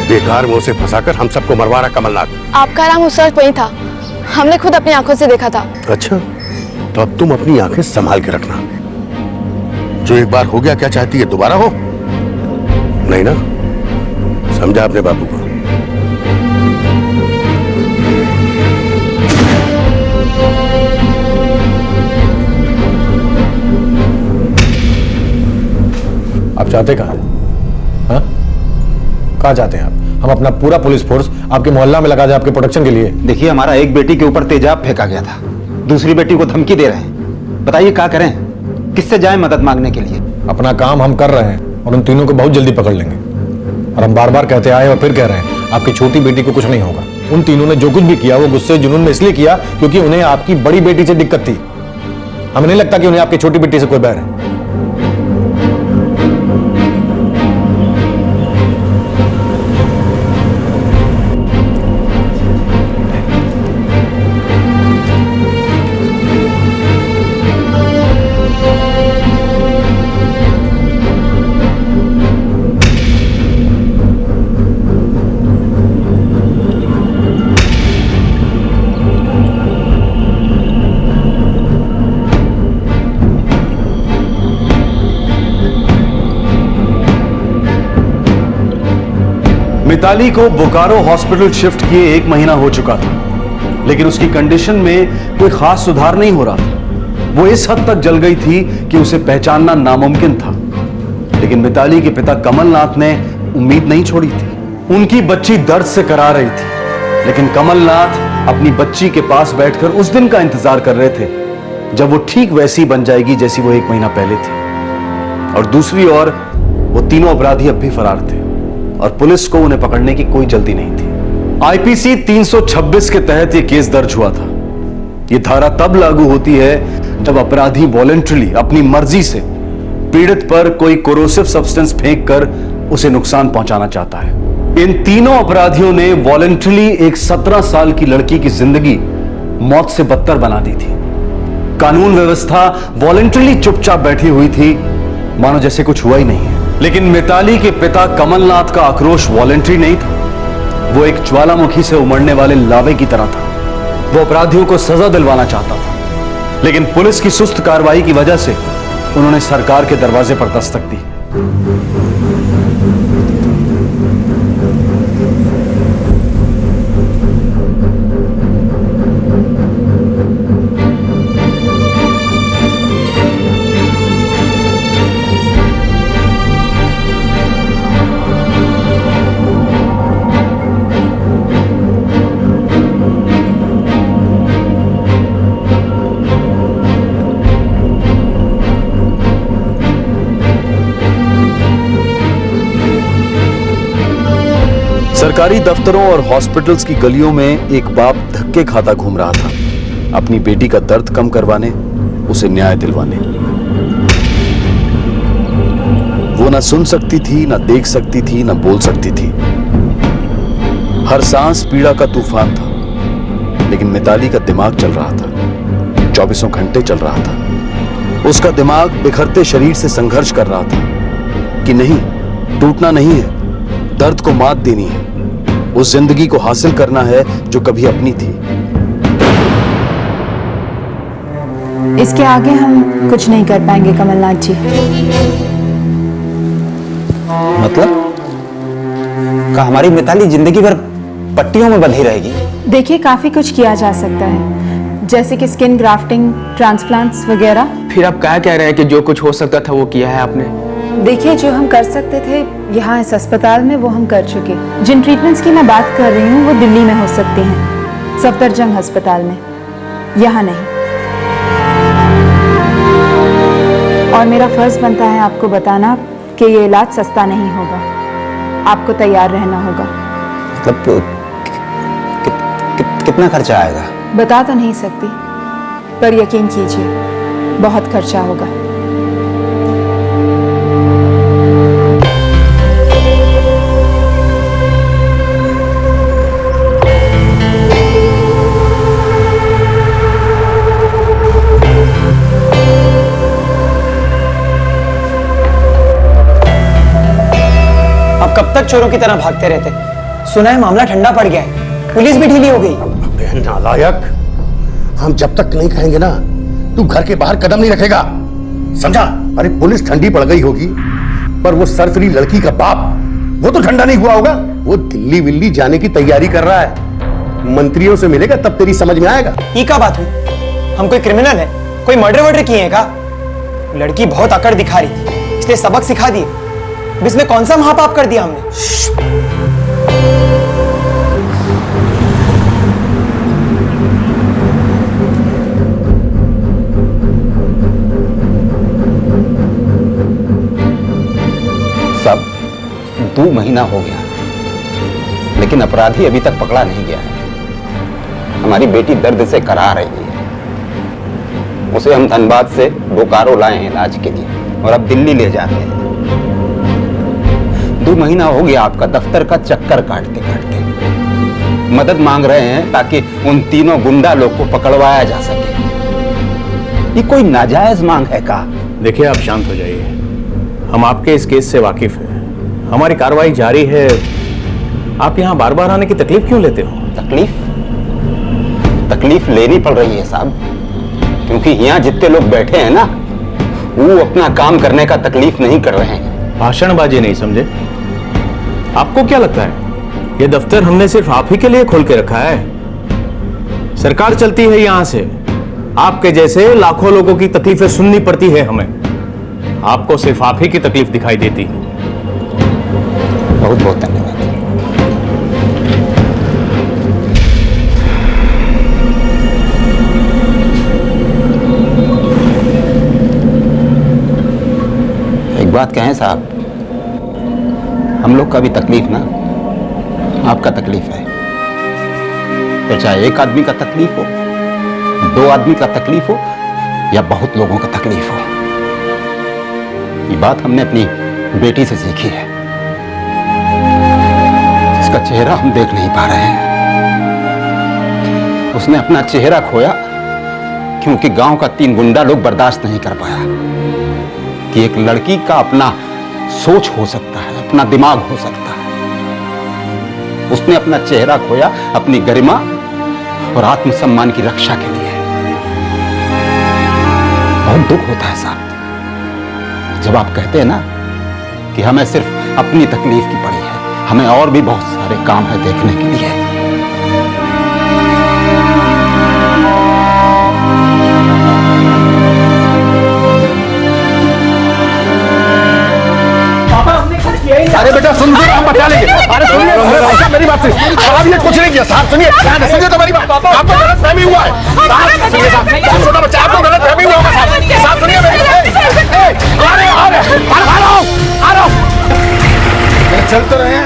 बेकार में उसे फंसाकर हम सबको मरवा रहा कमलनाथ। आपका राम उस वक्त वही था, हमने खुद अपनी आंखों से देखा था। अच्छा, तो अब तुम अपनी आंखें संभाल के रखना। जो एक बार हो गया, क्या चाहती है दोबारा हो? नहीं ना? समझा अपने बाबू को। आप चाहते कहाँ हैं? हाँ? कहाँ चाहते हैं आप? हम अपना पूरा पुलिस फोर्स आपके मोहल्ला में लगा दें आपके प्रोटेक्शन के लिए। देखिए, हमारा एक बेटी के ऊपर तेजाब फेंका गया था, दूसरी बेटी को धमकी दे रहे हैं। बताइए क्या करें, किससे जाएं मदद मांगने के लिए? अपना काम हम कर रहे हैं और उन तीनों को बहुत जल्दी पकड़ लेंगे। और हम बार बार कहते आए और फिर कह रहे हैं, आपकी छोटी बेटी को कुछ नहीं होगा। उन तीनों ने जो कुछ भी किया वो गुस्से जुनून में इसलिए किया क्योंकि उन्हें आपकी बड़ी बेटी से दिक्कत थी। हमें नहीं लगता कि उन्हें आपकी छोटी बेटी से कोई बैर है। मिताली को बोकारो हॉस्पिटल शिफ्ट किए 1 महीना हो चुका था, लेकिन उसकी कंडीशन में कोई खास सुधार नहीं हो रहा था। वो इस हद तक जल गई थी कि उसे पहचानना नामुमकिन था। लेकिन मिताली के पिता कमलनाथ ने उम्मीद नहीं छोड़ी थी। उनकी बच्ची दर्द से करा रही थी, लेकिन कमलनाथ अपनी बच्ची के पास बैठकर उस दिन का इंतजार कर रहे थे जब वो ठीक वैसी बन जाएगी जैसी वो 1 महीना पहले थी। और दूसरी ओर वो तीनों अपराधी अब भी फरार थे और पुलिस को उन्हें पकड़ने की कोई जल्दी नहीं थी। आईपीसी 326 के तहत यह केस दर्ज हुआ था। यह धारा तब लागू होती है जब अपराधी वॉलंटरली अपनी मर्जी से पीड़ित पर कोई कोरोसिव सब्सटेंस फेंककर उसे नुकसान पहुंचाना चाहता है। इन तीनों अपराधियों ने वॉलंटरली एक 17 साल की लड़की की जिंदगी मौत से बदतर बना दी थी। कानून व्यवस्था वॉलंटरली चुपचाप बैठी हुई थी, मानो जैसे कुछ हुआ ही नहीं है। लेकिन मिताली के पिता कमलनाथ का आक्रोश वॉलंटरी नहीं था, वो एक ज्वालामुखी से उमड़ने वाले लावे की तरह था। वो अपराधियों को सजा दिलवाना चाहता था, लेकिन पुलिस की सुस्त कार्रवाई की वजह से उन्होंने सरकार के दरवाजे पर दस्तक दी। सरकारी दफ्तरों और हॉस्पिटल्स की गलियों में एक बाप धक्के खाता घूम रहा था, अपनी बेटी का दर्द कम करवाने, उसे न्याय दिलवाने। वो ना सुन सकती थी, ना देख सकती थी, ना बोल सकती थी। हर सांस पीड़ा का तूफान था, लेकिन मिताली का दिमाग चल रहा था, 24 घंटे चल रहा था। उसका दिमाग बिखरते शरीर से संघर्ष कर रहा था कि नहीं, टूटना नहीं है, दर्द को मात देनी है, उस जिंदगी को हासिल करना है जो कभी अपनी थी। इसके आगे हम कुछ नहीं कर पाएंगे कमलनाथ जी। मतलब का हमारी मिताली जिंदगी भर पट्टियों में बंधी रहेगी? देखिए, काफी कुछ किया जा सकता है, जैसे कि स्किन ग्राफ्टिंग, ट्रांसप्लांट्स वगैरह। फिर आप क्या कह रहे हैं कि जो कुछ हो सकता था वो किया है आपने? देखिए, जो हम कर सकते थे यहाँ इस अस्पताल में वो हम कर चुके। जिन ट्रीटमेंट्स की मैं बात कर रही हूँ वो दिल्ली में हो सकती हैं, सफदरजंग अस्पताल में, यहाँ नहीं। और मेरा फर्ज बनता है आपको बताना कि ये इलाज सस्ता नहीं होगा, आपको तैयार रहना होगा। मतलब कितना खर्चा आएगा? बता तो नहीं सकती, पर यकीन कीजिए बहुत खर्चा होगा। कब तक चोरों की तरह भागते रहते? सुना है मामला ठंडा पड़ गया है, पुलिस भी ढीली हो गई। अबे नालायक, हम जब तक नहीं कहेंगे ना, तू घर के बाहर कदम नहीं रखेगा, समझा? अरे पुलिस ठंडी पड़ गई होगी, पर वो सरसरी लड़की का बाप, वो तो ठंडा नहीं हुआ होगा। वो दिल्ली विल्ली जाने की तैयारी कर रहा है, मंत्रियों से मिलेगा तब तेरी समझ में आएगा। ये क्या बात हुई? हम कोई क्रिमिनल है? कोई मर्डर वर्डर किए हैं का? लड़की बहुत अकड़ दिखा रही थी, इसलिए सबक सिखा दिए। इसमें कौन सा महापाप कर दिया हमने? सब 2 महीना हो गया, लेकिन अपराधी अभी तक पकड़ा नहीं गया है। हमारी बेटी दर्द से करा रही है। उसे हम धनबाद से बोकारो लाए हैं इलाज के लिए, और अब दिल्ली ले जा रहे हैं। 2 महीना हो गया आपका दफ्तर का चक्कर काटते काटते। मदद मांग रहे हैं ताकि उन तीनों गुंडा लोग को पकड़वाया जा सके। ये कोई नाजायज मांग है का? देखिए, आप शांत हो जाइए, हम आपके इस केस से वाकिफ हैं, हमारी कार्रवाई जारी है। आप यहाँ बार बार आने की तकलीफ क्यों लेते हो? तकलीफ लेनी पड़ रही है साहब, क्योंकि यहाँ जितने लोग बैठे हैं ना, वो अपना काम करने का तकलीफ नहीं कर रहे हैं। भाषणबाजी नहीं समझे? आपको क्या लगता है ये दफ्तर हमने सिर्फ आप ही के लिए खोल के रखा है? सरकार चलती है यहां से, आपके जैसे लाखों लोगों की तकलीफें सुननी पड़ती है हमें। आपको सिर्फ आप ही की तकलीफ दिखाई देती है। बहुत बहुत धन्यवाद। एक बात कहें साहब, हम लोग का भी तकलीफ ना आपका तकलीफ है। तो चाहे एक आदमी का तकलीफ हो, 2 आदमी का तकलीफ हो, या बहुत लोगों का तकलीफ हो, ये बात हमने अपनी बेटी से सीखी है। इसका चेहरा हम देख नहीं पा रहे हैं। उसने अपना चेहरा खोया क्योंकि गांव का 3 गुंडा लोग बर्दाश्त नहीं कर पाया कि एक लड़की का अपना सोच हो सकता है, अपना दिमाग हो सकता है। उसने अपना चेहरा खोया अपनी गरिमा और आत्मसम्मान की रक्षा के लिए। बहुत दुख होता है साहब जब आप कहते हैं ना कि हमें सिर्फ अपनी तकलीफ की पड़ी है, हमें और भी बहुत सारे काम है देखने के लिए। अरे बेटा सुन, हम बचा लेंगे। अरे सुनिए मेरी बात सुनिए, साहब ये कुछ नहीं किया साहब, सुनिए सुनिए तो मेरी बात, आपको गलतफहमी हुआ है साहब। सुनिए साहब, छोटा बच्चा, आपको गलतफहमी हुआ होगा साहब। साहब सुनिए मेरी, आ रहे आ रहा हूं। चल तो रहे हैं।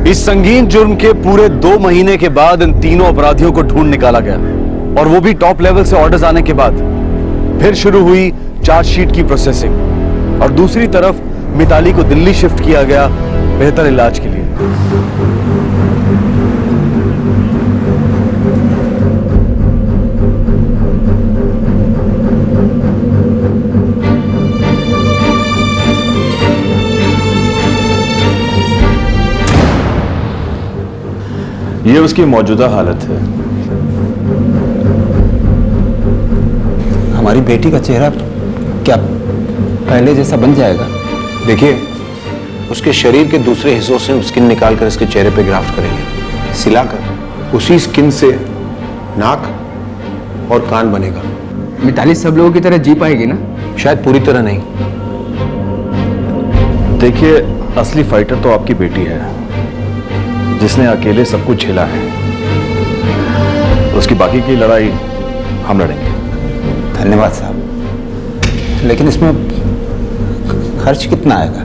इस संगीन जुर्म के पूरे 2 महीने के बाद इन तीनों अपराधियों को ढूंढ निकाला गया, और वो भी टॉप लेवल से ऑर्डर्स आने के बाद। फिर शुरू हुई चार्जशीट की प्रोसेसिंग, और दूसरी तरफ मिताली को दिल्ली शिफ्ट किया गया बेहतर इलाज के लिए। ये उसकी मौजूदा हालत है। हमारी बेटी का चेहरा क्या पहले जैसा बन जाएगा? देखिए, उसके शरीर के दूसरे हिस्सों से स्किन निकालकर इसके चेहरे पे ग्राफ्ट करेंगे, सिलाकर उसी स्किन से नाक और कान बनेगा। मिताली सब लोगों की तरह जी पाएगी ना? शायद पूरी तरह नहीं। देखिए, असली फाइटर तो आपकी बेटी है, जिसने अकेले सब कुछ झेला है। उसकी बाकी की लड़ाई हम लड़ेंगे। धन्यवाद साहब, लेकिन इसमें खर्च कितना आएगा?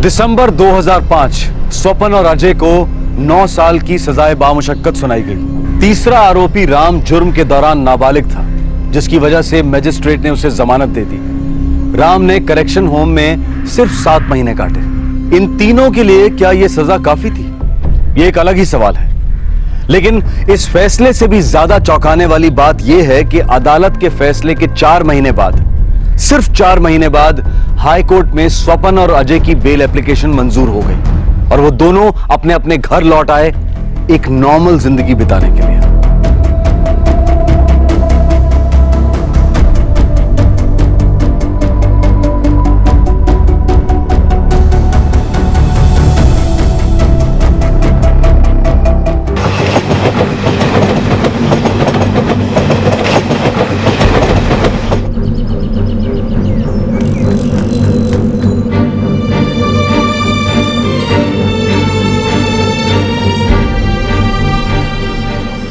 दिसंबर 2005 स्वपन और अजय को 9 साल की सजाए बामुशक्कत सुनाई गई। तीसरा आरोपी राम जुर्म के दौरान नाबालिग था, जिसकी वजह से मजिस्ट्रेट ने उसे जमानत दे दी। राम ने करेक्शन होम में सिर्फ 7 महीने काटे। इन तीनों के लिए क्या यह सजा काफी थी? यह एक अलग ही सवाल है। लेकिन इस फैसले से भी ज्यादा चौंकाने वाली बात यह है कि अदालत के फैसले के 4 महीने बाद, सिर्फ 4 महीने बाद, हाई कोर्ट में स्वपन और अजय की बेल एप्लीकेशन मंजूर हो गई, और वो दोनों अपने अपने घर लौट आए एक नॉर्मल जिंदगी बिताने के लिए।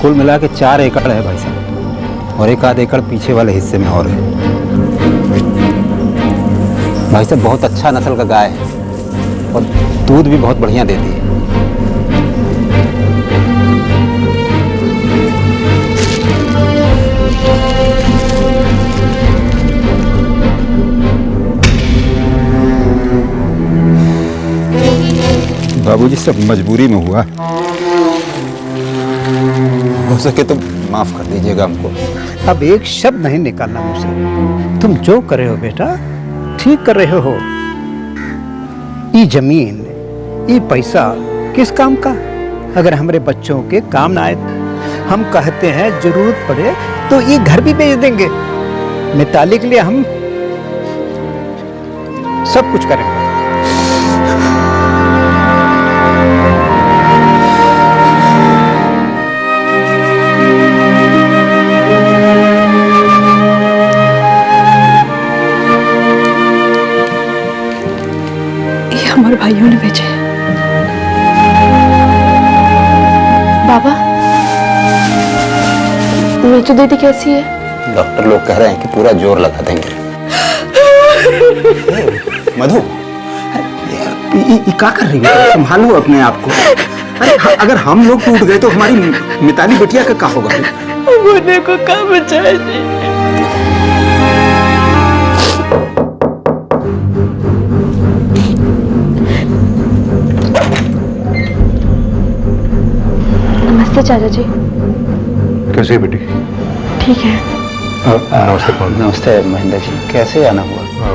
कुल मिला के 4 एकड़ है भाई साहब, और 1 आध एकड़ पीछे वाले हिस्से में और है। भाई साहब, बहुत अच्छा नस्ल का गाय है, और दूध भी बहुत बढ़िया देती है। बाबूजी, सब मजबूरी में हुआ, हो सके तो माफ कर दीजिएगा हमको। अब एक शब्द नहीं निकालना मुझसे। तुम जो कर रहे हो बेटा, ठीक कर रहे हो। ये जमीन, ये पैसा किस काम का? अगर हमारे बच्चों के काम ना आए, हम कहते हैं जरूरत पड़े तो ये घर भी बेच देंगे। मिताली के लिए हम सब कुछ करेंगे। हमारे भाइयों ने भेजे। बाबा, मीठू दीदी कैसी है? डॉक्टर लोग कह रहे हैं कि पूरा जोर लगा देंगे। मधु, ये क्या कर रही हो? संभालो अपने आप को। अरे अगर हम लोग टूट गए तो हमारी मिताली बिटिया का क्या होगा? मुन्ने को कहाँ बचाएगी? नमस्ते चाचा जी। कैसे बेटी? ठीक है। नमस्ते नमस्ते महेंद्र जी, कैसे आना हुआ?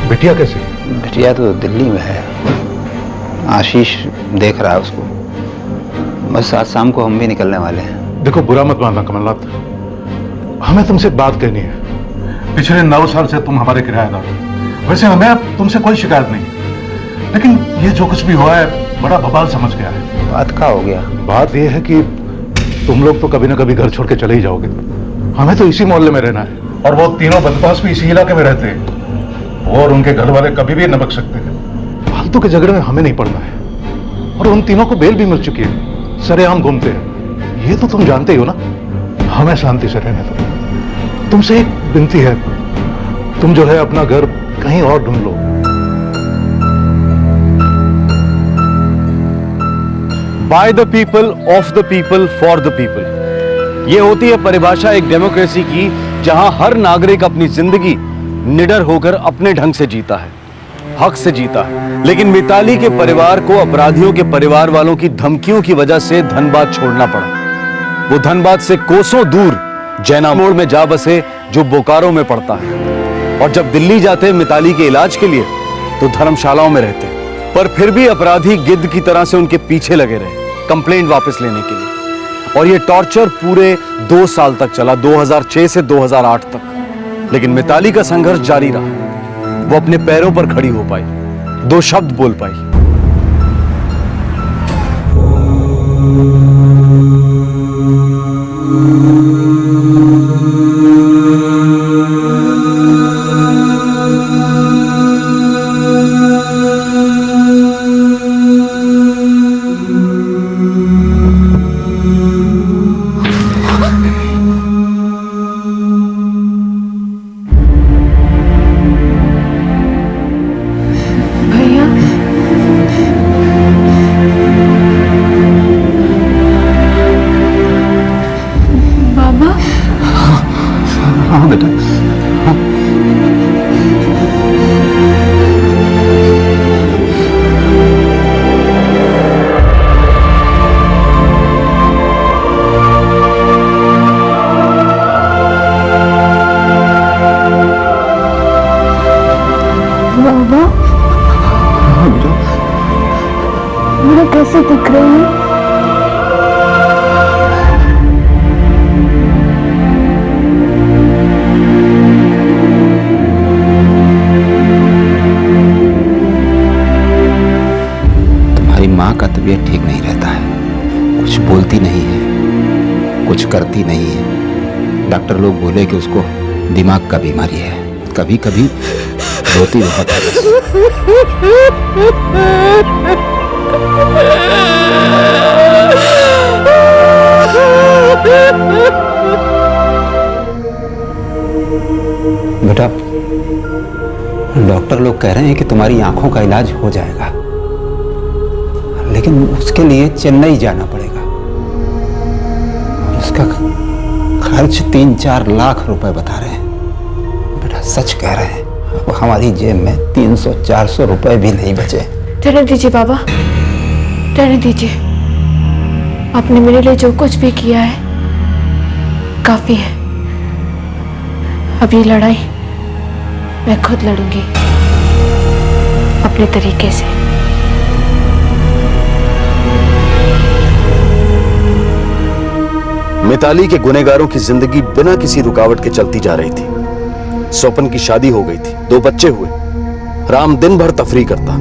बिटिया कैसे? बिटिया तो दिल्ली में है, आशीष देख रहा है उसको। बस आज शाम को हम भी निकलने वाले हैं। देखो, बुरा मत मानना कमलनाथ, हमें तुमसे एक बात कहनी है। पिछले 9 साल से तुम हमारे किराएदार हो। वैसे हमें अब तुमसे कोई शिकायत नहीं, लेकिन ये जो कुछ भी हुआ है बड़ा बवाल समझ गया है। बात क्या हो गया? बात ये है कि तुम लोग तो कभी ना कभी घर छोड़ के चले ही जाओगे। हमें तो इसी मोहल्ले में रहना है, और वो तीनों बदमाश भी इसी इलाके में रहते हैं। वो और उनके घर वाले कभी भी न बच सकते हैं। फालतू के झगड़े में हमें नहीं पड़ना है। और उन तीनों को बेल भी मिल चुकी है, सरेआम घूमते हैं। ये तो तुम जानते ही हो ना। हमें शांति से रहने दो। तुमसे एक विनती है, तुम जो है अपना घर कहीं और ढूंढ लो। By the people, of the people, for the people, ये होती है परिभाषा एक डेमोक्रेसी की, जहां हर नागरिक अपनी जिंदगी निडर होकर अपने ढंग से जीता है, हक से जीता है। लेकिन मिताली के परिवार को अपराधियों के परिवार वालों की धमकियों की वजह से धनबाद छोड़ना पड़ा। वो धनबाद से कोसों दूर जैना मोड़ में जा बसे, जो बोकारो में पड़ता है। और जब दिल्ली जाते मिताली के इलाज के लिए तो धर्मशालाओं में रहते, पर फिर भी अपराधी गिद्ध की तरह से उनके पीछे लगे रहे कंप्लेंट वापस लेने के लिए। और ये टॉर्चर पूरे 2 साल तक चला, 2006 से 2008 तक। लेकिन मिताली का संघर्ष जारी रहा। वो अपने पैरों पर खड़ी हो पाई, 2 शब्द बोल पाई। हाँ बेटा, हाँ। बाबा, हाँ बेटा, मैं कैसे दिख रही हूँ? माँ का तबीयत ठीक नहीं रहता है, कुछ बोलती नहीं है, कुछ करती नहीं है। डॉक्टर लोग बोले कि उसको दिमाग का बीमारी है। कभी कभी रोती बहुत है बस। बेटा, डॉक्टर लोग कह रहे हैं कि तुम्हारी आंखों का इलाज हो जाएगा, लेकिन उसके लिए चेन्नई जाना पड़ेगा। उसका खर्च 3-4 लाख रुपए बता रहे हैं। बेटा सच कह रहे हैं, अब हमारी जेब में 300-400 रुपए भी नहीं बचे। रहने दीजिए बाबा, रहने दीजिए। आपने मेरे लिए जो कुछ भी किया है काफी है। अब ये लड़ाई मैं खुद लड़ूंगी अपने तरीके से। मिताली के गुनहगारों की जिंदगी बिना किसी रुकावट के चलती जा रही थी। स्वपन की शादी हो गई थी, 2 बच्चे हुए। राम दिन भर तफरी करता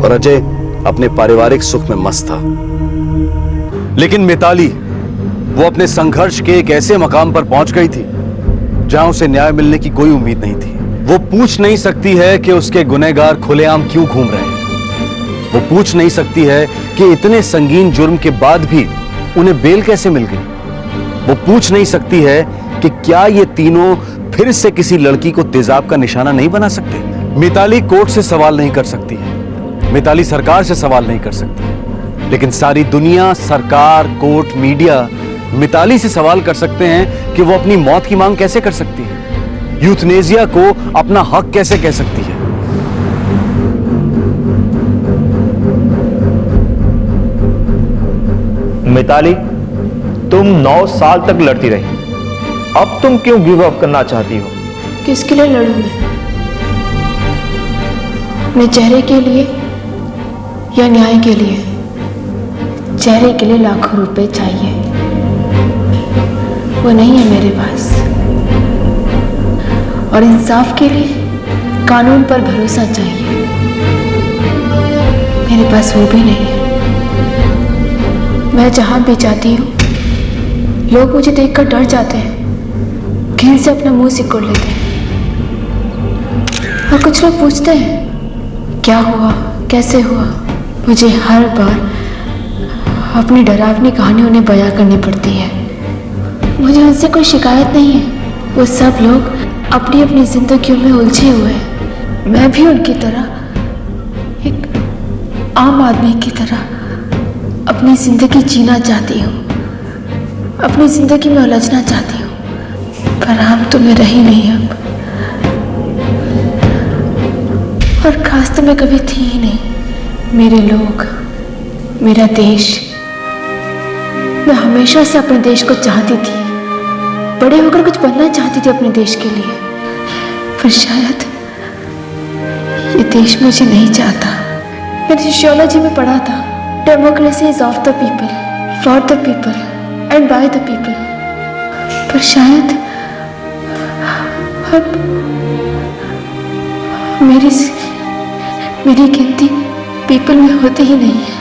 और अजय अपने पारिवारिक सुख में मस्त था। लेकिन मिताली, वो अपने संघर्ष के एक ऐसे मकाम पर पहुंच गई थी जहां उसे न्याय मिलने की कोई उम्मीद नहीं थी। वो पूछ नहीं सकती है कि उसके गुनहगार खुलेआम क्यों घूम रहे हैं। वो पूछ नहीं सकती है कि इतने संगीन जुर्म के बाद भी उन्हें बेल कैसे मिल गई। वो पूछ नहीं सकती है कि क्या ये तीनों फिर से किसी लड़की को तेजाब का निशाना नहीं बना सकते। मिताली कोर्ट से सवाल नहीं कर सकती है, मिताली सरकार से सवाल नहीं कर सकती है, लेकिन सारी दुनिया, सरकार, कोर्ट, मीडिया मिताली से सवाल कर सकते हैं कि वो अपनी मौत की मांग कैसे कर सकती है, यूथनेसिया को अपना हक कैसे कह सकती है। मिताली, तुम 9 साल तक लड़ती रही, अब तुम क्यों गिव अप करना चाहती हो? किसके लिए लड़ूं मैं? अपने चेहरे के लिए या न्याय के लिए? चेहरे के लिए लाखों रुपए चाहिए, वो नहीं है मेरे पास। और इंसाफ के लिए कानून पर भरोसा चाहिए, मेरे पास वो भी नहीं है। मैं जहां भी जाती हूँ लोग मुझे देखकर डर जाते हैं, घिन से अपना मुंह सिकोड़ लेते हैं। और कुछ लोग पूछते हैं क्या हुआ, कैसे हुआ। मुझे हर बार अपनी डरावनी कहानी उन्हें बयां करनी पड़ती है। मुझे उनसे कोई शिकायत नहीं है, वो सब लोग अपनी अपनी जिंदगियों में उलझे हुए हैं। मैं भी उनकी तरह, एक आम आदमी की तरह अपनी जिंदगी जीना चाहती हूँ, अपनी जिंदगी में उलझना चाहती हूँ, पर आम तो मैं रही नहीं अब, और खास तो मैं कभी थी ही नहीं। मेरे लोग, मेरा देश, मैं हमेशा से अपने देश को चाहती थी, बड़े होकर कुछ बनना चाहती थी अपने देश के लिए, पर शायद ये देश मुझे नहीं चाहता। मैंने सोशियोलॉजी में पढ़ा था, democracy is of the people, for the people and bye the people, पर शायद अब मेरी गिनती पीपल में होती ही नहीं है।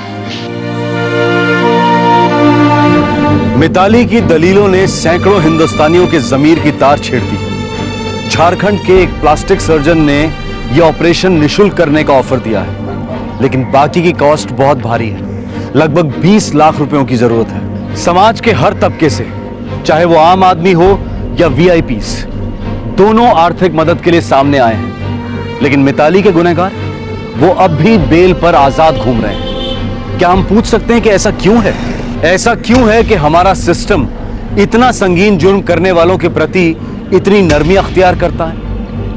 मिताली की दलीलों ने सैकड़ों हिंदुस्तानियों के जमीर की तार छेड़ दी। झारखंड के एक प्लास्टिक सर्जन ने यह ऑपरेशन निशुल्क करने का ऑफर दिया है, लेकिन बाकी की कॉस्ट बहुत भारी है, लगभग 20 लाख रुपयों की जरूरत है। समाज के हर तबके से, चाहे वो आम आदमी हो या वीआईपीस, दोनों आर्थिक मदद के लिए सामने आए हैं। लेकिन मिताली के गुनहगार वो अब भी बेल पर आजाद घूम रहे हैं। क्या हम पूछ सकते हैं कि ऐसा क्यों है? ऐसा क्यों है कि हमारा सिस्टम इतना संगीन जुर्म करने वालों के प्रति इतनी नरमी अख्तियार करता है?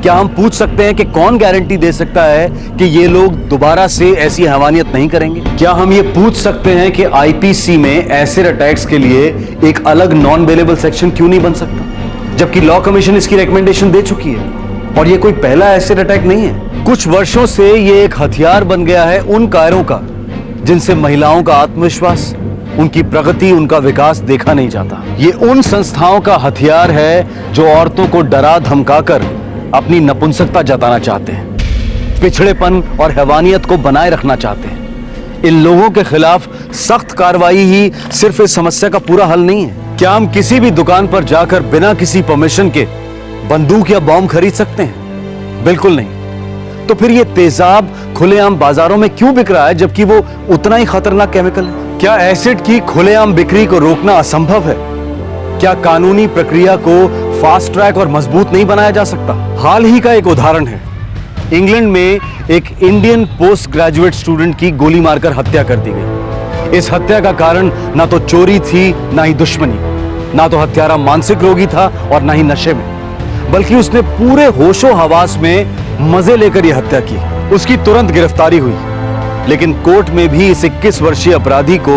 क्या हम पूछ सकते हैं कि कौन गारंटी दे सकता है कि ये लोग दोबारा से ऐसी हैवानियत नहीं करेंगे? क्या हम ये पूछ सकते हैं कि आईपीसी में एसिड अटैक्स के लिए एक अलग नॉन बेलेबल सेक्शन क्यों नहीं बन सकता, जबकि लॉ कमीशन इसकी रिकमेंडेशन दे चुकी है? और ये कोई पहला एसिड अटैक नहीं है। कुछ वर्षों से ये एक हथियार बन गया है उन कायरों का जिनसे महिलाओं का आत्मविश्वास, उनकी प्रगति, उनका विकास देखा नहीं जाता। ये उन संस्थाओं का हथियार है जो औरतों को डरा धमकाकर अपनी नपुंसकता जताना चाहते हैं, पिछड़ेपन और हैवानियत को बनाए रखना चाहते हैं। इन लोगों के खिलाफ सख्त कार्रवाई ही सिर्फ इस समस्या का पूरा हल नहीं है। क्या हम किसी भी दुकान पर जाकर बिना किसी परमिशन के बंदूक या बॉम्ब खरीद सकते हैं? बिल्कुल नहीं। तो फिर ये तेजाब खुलेआम बाजारों में क्यों बिक रहा है, जबकि वो उतना ही खतरनाक केमिकल है? क्या एसिड की खुलेआम बिक्री को रोकना असंभव है? क्या कानूनी प्रक्रिया को फास्ट ट्रैक और मजबूत नहीं बनाया जा सकता? हाल ही का एक उदाहरण है, इंग्लैंड में एक इंडियन पोस्ट ग्रेजुएट स्टूडेंट की गोली मारकर हत्या कर दी गई। इस हत्या का कारण ना तो चोरी थी, ना ही दुश्मनी, ना तो हत्यारा मानसिक रोगी था और ना ही नशे में, बल्कि उसने पूरे होशो हवास में मजे लेकर यह हत्या की। उसकी तुरंत गिरफ्तारी हुई, लेकिन कोर्ट में भी इस 21 वर्षीय अपराधी को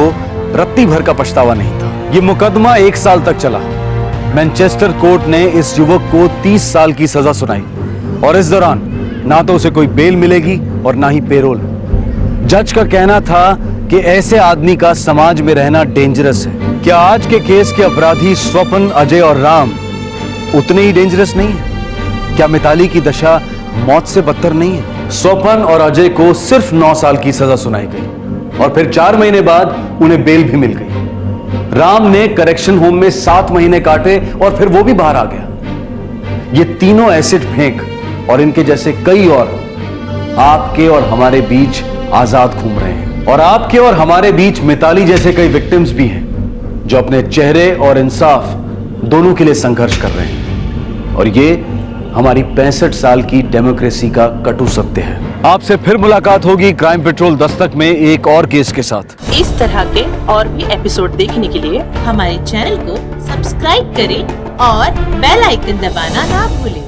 रत्ती भर का पछतावा नहीं था। यह मुकदमा 1 साल तक चला। मैनचेस्टर कोर्ट ने इस युवक को 30 साल की सजा सुनाई और इस दौरान ना तो उसे कोई बेल मिलेगी और ना ही पेरोल। जज का कहना था कि ऐसे आदमी का समाज में रहना डेंजरस है। क्या आज के केस के अपराधी स्वपन, अजय और राम उतने ही डेंजरस नहीं है? क्या मिताली की दशा मौत से बदतर नहीं है? स्वपन और अजय को सिर्फ 9 साल की सजा सुनाई गई और फिर 4 महीने बाद उन्हें बेल भी मिल गई। राम ने करेक्शन होम में 7 महीने काटे और फिर वो भी बाहर आ गया। ये तीनों एसिड फेंक और इनके जैसे कई और आपके और हमारे बीच आजाद घूम रहे हैं। और आपके और हमारे बीच मिताली जैसे कई विक्टिम्स भी हैं जो अपने चेहरे और इंसाफ दोनों के लिए संघर्ष कर रहे हैं। और ये हमारी 65 साल की डेमोक्रेसी का कटु सत्य है। आपसे फिर मुलाकात होगी क्राइम पेट्रोल दस्तक में एक और केस के साथ। इस तरह के और भी एपिसोड देखने के लिए हमारे चैनल को सब्सक्राइब करें और बेल आइकन दबाना ना भूलें।